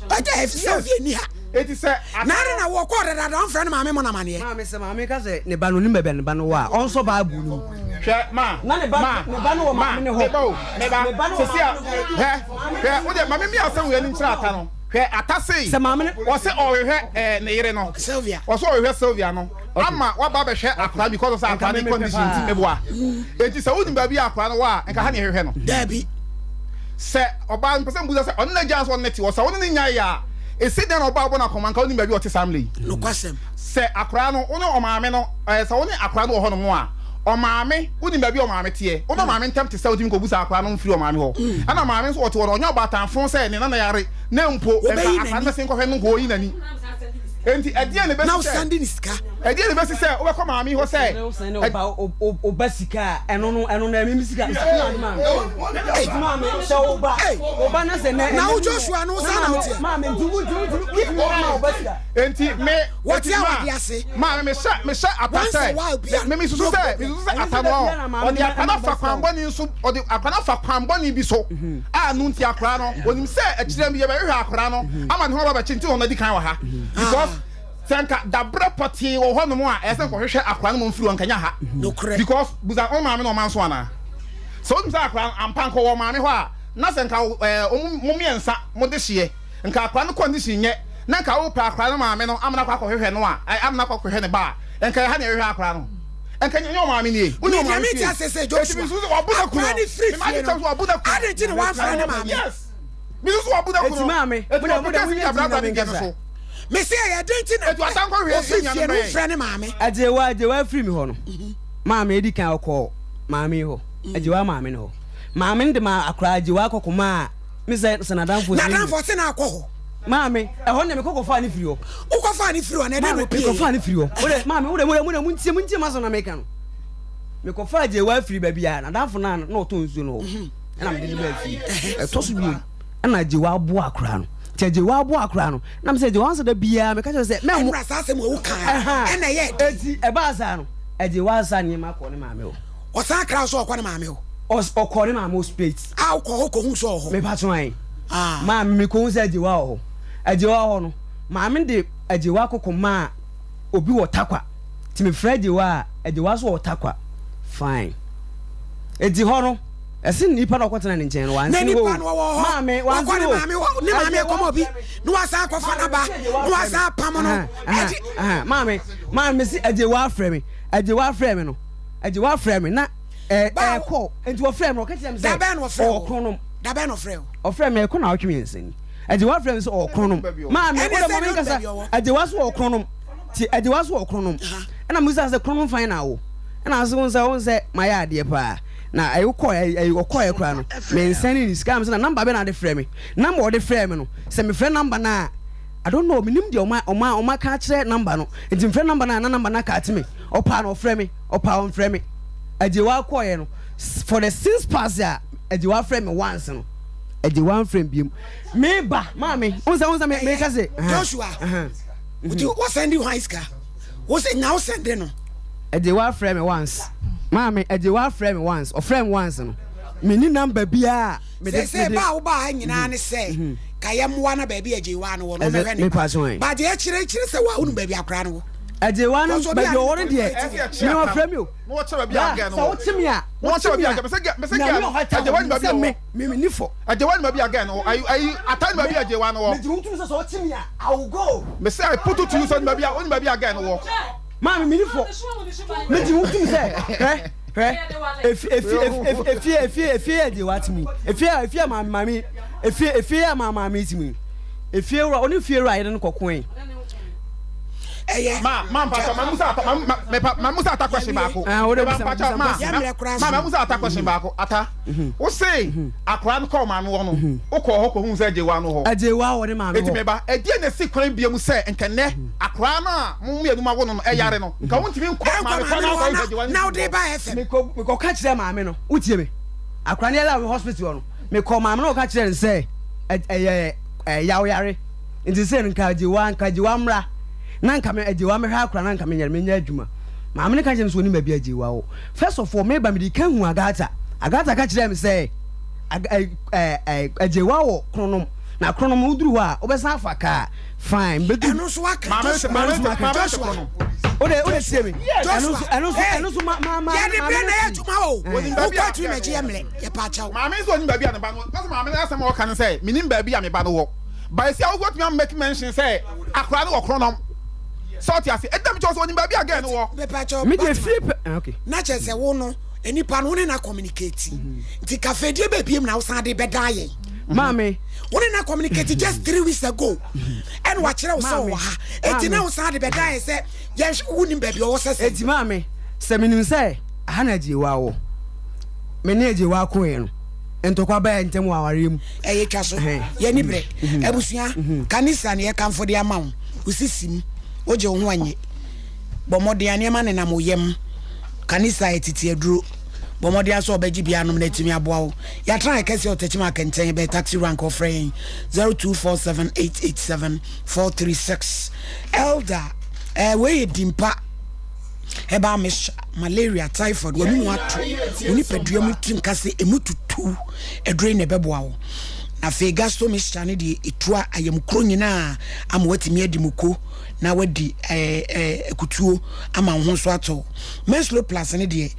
ɔgya efisɛ ni ha eti sɛ na wo kɔ dada don frɛ no maame mo na mane maame sɛ maame ka sɛ ne ba no nim baabi ne ba no wa ɔnso ba abu no hwɛ ma na ne ba no wɔ maame ne hɔ ne ba sisi a hwɛ wo de maame mi asɛm wɔ ani kyerɛ ata no hwɛ atase sɛ maame wɔ sɛ ɔhwɛ ne yere no Sylvia wɔ sɛ ɔhwɛ Sylvia no ama waba bɛhwɛ akora because of akora ne condition ti meboa enti sɛ wodi baabi akora no wa nka ha ne hwehwɛ no dabi sɛ ɔba mpɛsɛ mbuza sɛ ɔno na gya so ɔno ti wɔ sɛ ɔno ne nya ya esi den ɔba ɔbɔ na kɔman ka wodi baabi ɔte samle no kwasɛm sɛ akora no ɔno ɔmaame no sɛ ɔno akora no wɔ hɔ no mo a ɔmaame wodi baabi ɔmaame teɛ ɔno maame ntem te sɛ wodi mkobusa akora no mfiri ɔmaame hɔ ana maame nso ɔte wɔ ɔnyɛ ɔba tanfo sɛ ne nana yare na mpo akora no sen kɔhwɛ no go yi nani enti ɛdeɛ ne bɛsi sɛ now standing sika ɛdeɛ ne bɛsi sɛ wobɛkɔ maame hɔ sɛ oba sika ɛno na mimi sika maame sɛ oba na sɛ na wo Joshua no sa na wote maame ntu oba sika enti me wote awade ase maame me hyɛ atasɛ me susu sɛ atano ɔde akana fa kwanbɔni nso ɔde akana fa kwanbɔni bi so a no nti akora no onim sɛ akyirɛ mi yɛ bɛhwɛ akora no ama ne ho ba bɛkye nti ɔno di kan wɔ ha because sɛnka dabrɛ pɔtee wɔ hɔ nom a ɛsɛ nkɔhwehwɛ akora no mfiri wɔn kanya ha because buza ɔn maame na ɔman so ana sɛ ɔnim sɛ akora ampa nkɔ wɔ maame hɔ a na sɛ nka mo mmiɛnsa mo de hyeɛ nka akora no condition nyɛ na nka wo pɛ akora no maame no amana kɔ akɔhwehwɛ no a amana kɔ akɔhwehwɛ ne ba nka ha na ɛhwehwɛ akora no nka nyɛ ɔmaame nie woni ɔmaame mi ti asese Joshua akora ni free me ma so wabu na ku ade ti ne wan fra ne maame yes mi so wabu na ku eti maame so me say ya denti na etu atanko hwe nya no frɛ ne maame ajewa free mi hɔ no maame edi kan ɔkɔ maame hɔ ajewa maame no hɔ maame ndi ma akora ajewa akɔkɔma a me sɛ nadanfo se na akɔ hɔ maame ɛhɔ ne me kɔkɔfa ne firi hɔ wokɔfa ne firi hɔ na ɛde no pie kɔfa ne firi hɔ wode maame wode muntie ma so na meka no me kɔfa ajewa firi baabi a nadanfo na ɔtɔ nsuo no hɔ ɛna me de ba firi ɛtɔ so bi ɛna ajewa aboa akora no jewa abo akra no na me say jewa ansa da bia me ka say me mo asase mo wo kan e na ye eti e ba asa no e jewa asa ni ma ko ne maame o san akra so ko ne maame o ko ne maame o straight a ko hu so ho me pa so an ma me ko hu say jewa ho e jewa ho no maame de e jewa kokoma obi wo takwa ti me fra jewa e jewa so wo takwa fine edi ho no ɛsɛ nipa na ɔkɔtena ne nkyɛn no wansi wo maame wansi wo ne maame ɛkɔmɔ bi no wasa akɔfa na ba no wasa pam no maame si agye wa afrɛ me no agye wa afrɛ me na ɛkɔ nti wɔfrɛ me ɔkɛtɛ me sɛ ɔkronom dabɛ no frɛ ɔfrɛ me ɛkɔ na ɔtwe nsɛn agye wa afrɛ me sɛ ɔkronom maame wo de mo nkasa agye wa so ɔkronom ti agye wa so ɔkronom ɛna mo sɛ kronom fan na wo ɛna aso wo sɛ mayɛ adeɛ paa na ɔkɔ kora no me nsɛn ni sika me sɛ na number bɛ na de frɛ me number ɔde frɛ me no sɛ me frɛ number na I don't know minim de oma ka kyerɛ number no nti frɛ number na number na ka ate me ɔpa no frɛ me ɔpa on frɛ me agyewa kɔɛ no for the 6 pass ya agyewa frɛ me once no agyewa frɛ biem me ba maame unsa me ka say Joshua what send you high school what say now send no agyewa frɛ me once maame agyewa frɛ me once ɔfrɛ me once no me ni number bia me de say ba wo ba nyina ne say kayam wana baby agyewa no wo no me hwɛ ne ba de kyerɛ sɛ wa unu baby akra no agyewa no baby o won de me wa frɛ me o no what baby again no so wotimi a what baby again me say agyewa baby o me ni fo agyewa baby again no I attend baby agyewa no wo me di wotumi so wotimi a I will go me say I put it to you so baby on baby again no wo maame me ni fo me di wotumi sɛ if agyewa timi if maame efie mama timi efie ro oni fie ro ayɛ no kokoen ma musa ata question baako ma musa ata question baako ata wo say akora no call maame wo no wo kɔ hɔ kɔ hu sɛ agyewa no hɔ agyewa wo ne maame ho etime ba edie na si kwan bia mu sɛ nkɛnɛ akora no a mu me aduma wo no ɛyare no nka wo ntimi nkɔ maame kɔ na wo agyewa now dey ba fm me kɔ ka kyerɛ maame no wotie me akora ne la hospital no me kɔ maame no ka kyerɛ nsɛ yare nti sɛ nka agyewa mra na nka me agyewa me hwa akora na nka me nyere me nya adwuma maame ne ka kyerɛ me so ni ma bi agyewa wo first of all me ba me di kan hu agata ka kyerɛ me sɛ agyewa wo kronom na kronom uduru hɔ a obɛsan afa ka fine bedu ɛno so aka maame ode sie me ɛno so ma ya de bia na adwuma wo wo kwa tu me gye emle ye pa chawo maame so ni ba bia ne ba no kasi maame na asɛm wo ka ne sɛ minim ba bia me ba no wo ba si awo got me make mention sɛ akora no wo kronom sort ya se edam cho so ni ba bia again wo me pa chawo me dey flip okay na che se wo no enipa no ne na communicate nti cafe die ba biem na wo san de beda ye maame wone na communicate just 3 weeks ago and wa kire wo so wa ha enti na wo san de beda ye se ye woni ba bia wo sese enti maame se minim se aha na agyewa wo me ne agyewa ko ye no entokwa ba ntem wa ware mu eye twa so ye ni bre abusua kanisa ne ye kanfo de ama wo usisim oje wo ho anye bomode ane ma ne na moyem kanisa etiti aduro bomode aso obaji bia nom na timi aboa wo ya try kase otachima kenten be taxi rank of friend 0247887436 elder we dimpa heba malaria typhoid woni mu ato woni padua mu tim kase emututu edre ne beboa wo na fe gasto mixture ne de etua ayamkro nyina am watimi adimuko na wadi ekutuo ama ho so ato menstrual plus ne de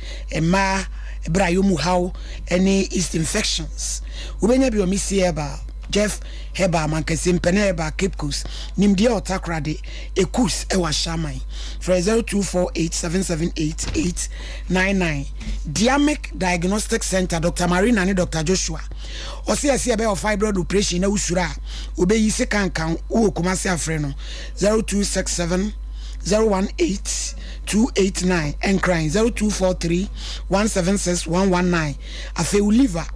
ma brayo mu haw any yeast infections ubenya bi omisi eba Jeff heba mankase mpene heba Cape Coast nimdia otakrade ekus ewa shamai 0248778899 Diamic Diagnostic Center Dr. Marina and Dr. Joshua osi ebe of fibroid operation na usura obeyi se kankan wo kumase afre no 0267 018-289 and crying 0243-176-119 afe liver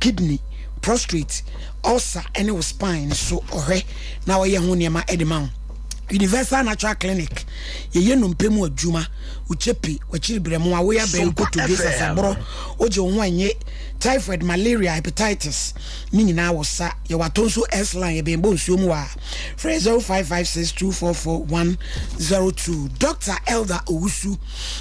kidney prostate ulcer and spine so ohwe na wo ye ho niema edema Universal Natural Clinic ye no mpemu adwuma uchepi wachiribremu awo ya be ko to gesa sabro oje ho anye typhoid malaria hepatitis ni nyina wosa ye watonso S line ye be bonsuo mu wa 0556244102 Dr. Elder Owusu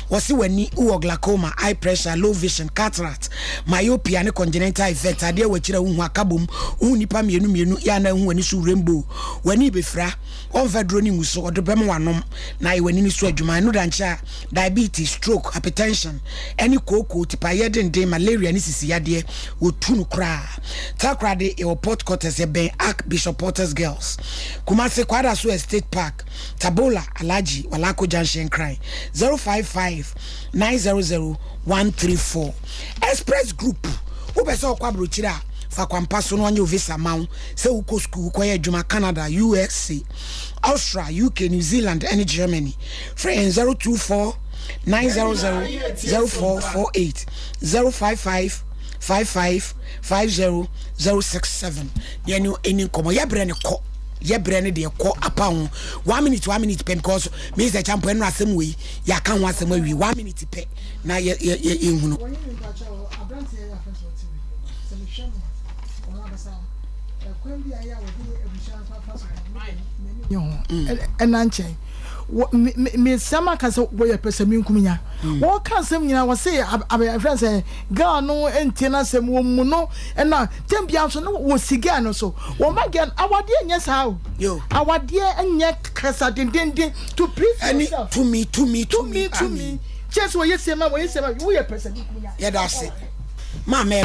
wasi wani uwo glaucoma eye pressure low vision cataract myopia ne congenital effect ade wachira hu akabom hu nipa mienu ya na hu wani su rainbow wani befra on fedro ni muso odobem wanom na ye wani ni so adwuma no dancha diabetes, stroke, hypertension, any cocoa, tipayedin, malaria, and this is yade, would tunu cry. Takra de your port quarters, a ben Archbishop Porter's Girls. Kumase Kwada Su Estate Park, Tabola, Alaji, Walako Junction Cry, 055 900 134. Express Group, Ubeso Kwabruchira. Fa kwampaso no anyo visa maun se uko school koye juma Canada, USA, Australia, UK, New Zealand and Germany. Friend 024 900 0448 055 55 50 067. Yenu eni komo ye brene ko ye brene de ko apa ho 1 minute pen because me the champion no asem we ya kan ho asem we 1 minute pe na ye hunu enanche me sama ka so boye pese mi nkuminya wo kan sem nyina wo say abe friend say girl no entina sem wo mu no na tempia so no wo siga no so wo magen awade enya sa o awade enya kasa dendenden to please yourself to me just wo yesema wo ye pese mi nkuminya ya da se ma me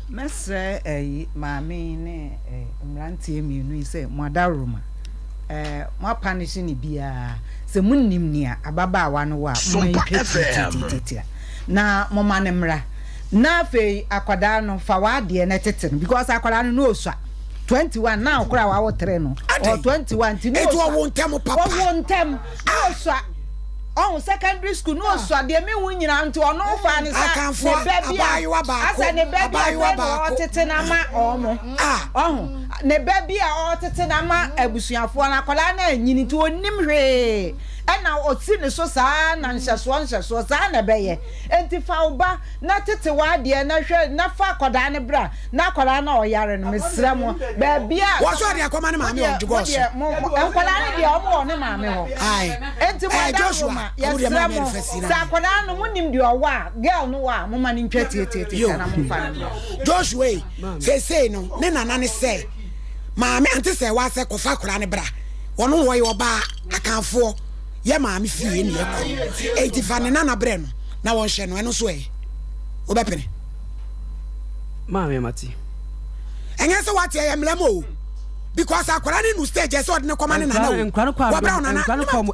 mesre maame ne mrantie mienu ise modaruma mo punish ni bia se munnim nia ababaawa no wa na mo manemra na fe akwada no fa wade na tete no because akwada no osua 21 now kura wa wo 3 no or 21 ti no osua wo ntem papa wo ntem osua on secondary school no osua de me hu nyina nti ono fa ni sa ne baby asa ne baby o tete na ma omo ne baby a o tete na ma abusuafo na akwala na anyini ti onim hwe ena oti ne so saa na nhyeso saa na beye enti fa oba na tete wa de na hwe na fa akwada ne bra na akwala na oyare no mesra mo baby a wo so de akoma ne maame o jugos akwala ne de omo ne maame ho enti mo Joshua yesra mo sa akwala no munim de owa girl no wa mo ma ne ntwa tietie na mo fa Joshua say no ne nana ne say maame ante say wa say kofa akwala ne bra wono wo ye oba akanfo ye maame fie ne yakọ 85 ne nana bre no na won hye no eno so wo bepene maame mati enye so wate ye mlemo because akwara ne no stage so de ne koma ne nana wo bra nana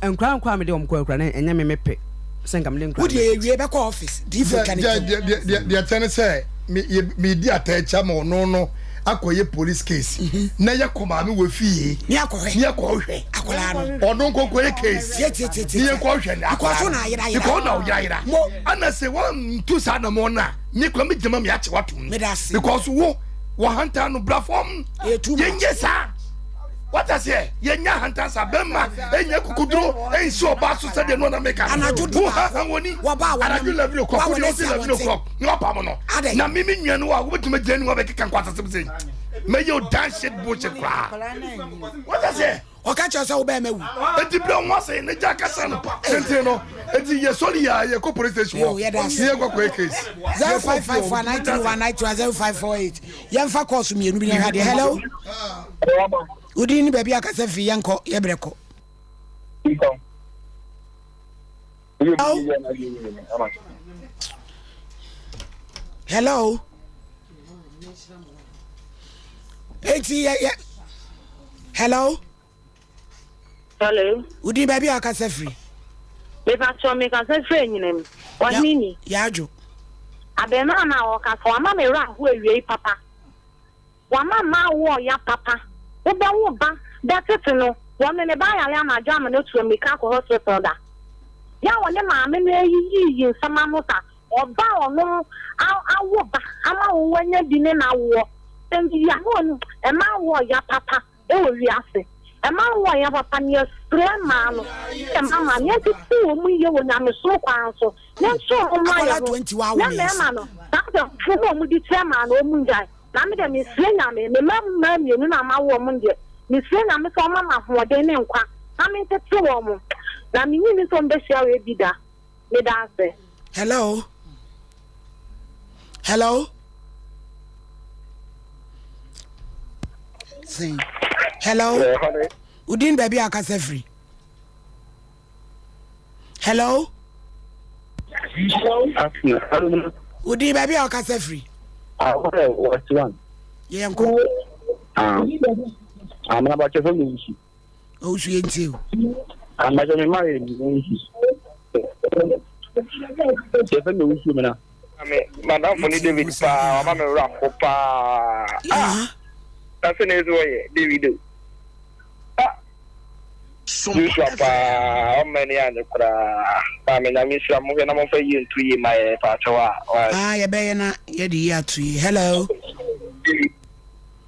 enkran kwa me de omko akwara ne enye me mepe senkam de enkran wo de ewie be ko office di fo kan de tene say me di atacha mo no akoye police case na ye koma me wo fie ni akohwe akola no odon kokore case ni ye ko hwe ni akoso na ayira ko na ayira ana se one two sana mo na ni ko me jema me ache watum because wo hanta no platform ye nyesa what I say ye nya hanta sa bema enya kukudro ensi oba so se de no na meka anajudu woni anaju level ko ko de level ko no pa mo no na mimi nwanu wa wo betuma jeni wa be keka kwasa se me yo dance shit bullshit kwa what I say o ka che so wo be mewu enti bro won say ne jaka sa no sente no enti ye soli ya ye ko police station wo ye ko case 055492192054 yemfa course mienu bi na hade hello udini baby akasa fi yanko yebreko hello hello udini baby akasa fi me pa cho me ka se free nyinem wa nini yajo abena na wo ka so ama me ra ho awie papa wa mama wo ya papa wo ba that it no one ne ba ya na jam no to me ka ko hospital da ya won ma me na yi sama musa oba ono awo ba ama wo wanya bi ne na wo enji ya no e ma wo ya papa e wo wi ase e ma wo ya papa ni spray ma no e mama ni ti wo mu ye wo na me so kwan so ne so o ma ya 20 wa wo ne ma no ta fu mu di chairman o mu njai na me de me senya me ma mienu na ma wo mu nde me senya me so mama ho de ne nkwa na me tete wo mu na me nyini so mbe hia we bi da me da se hello sing hello udin baby akasa free hello Udi baby o kasa free. What one? Yeah, uncle. I'm about your family. Oh, she ain't you. I'm not going to marry you. Madam, for David, I'm a rap for that's an easy way, David. How many other I mean, I miss I'm moving on for you to my patois. Ah, you better not. You're the year tree. Hello.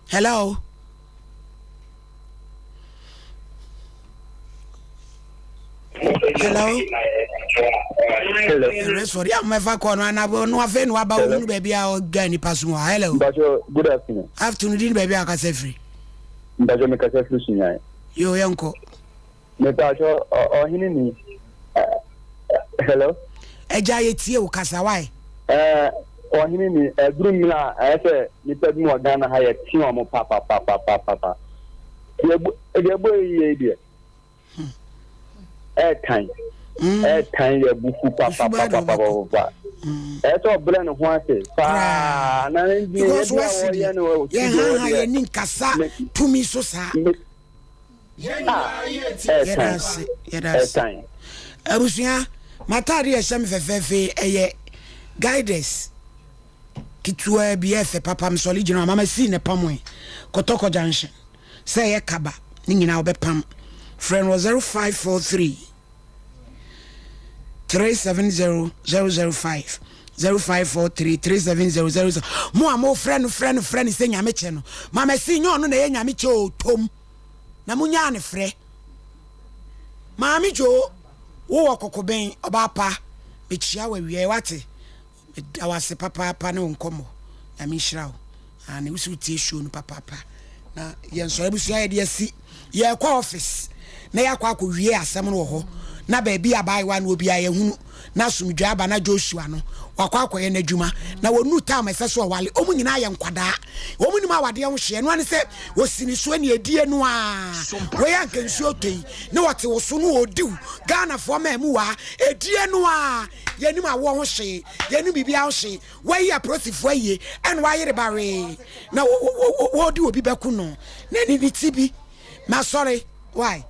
Hello. Hello. Hello. Sorry, I'm never going to no offend about baby. I'll get any pass. Hello. Good afternoon. Afternoon, baby. I can say free. Bajo me kasa free. Yo, uncle. Me bajo hini. Hello. Eja yetie o kasa why? Hini ni drum na say ni pedi mo Ghana ha ye ti o mo papa. Ye boy ye time ya buku papa eto brand ho ase fa na ndi ye nin kasa tumi so sa time abusia matari ya sham fefefe eye guidance kitwa bi efe papa msoli gina mama si ne pamwe kotoko junction say ye kaba ni nyina obepam friend was 0543 370 005 0543 370 mo amo friend say nyame che no mama si nyo no na ye nyame che o tom na munya ne frɛ maami jo wo kokoben obapa be chia wa wie wate awase papa ne nkomo na mi hira o ani usu tie show no papa na yen so abusu ya de asi ye kwa office na ya kwa wie asem no ho na ba bi abai wa na obi aye hunu na sumdwa aba na Joshua no wakwa akoye na dwuma na wonu time efeso wale omu nyina ye nkwada omu ni ma wade ho hye no ane se osini so ne edie no a we ya nkensu otoi ne wote wo so no odiw Ghana fo ma mu wa edie no a ye ni ma wo ho hye ye ni bibia ho hye we ya prosifo aye en wa yere bare na wo di obi beku no na ni tibi ma sorry why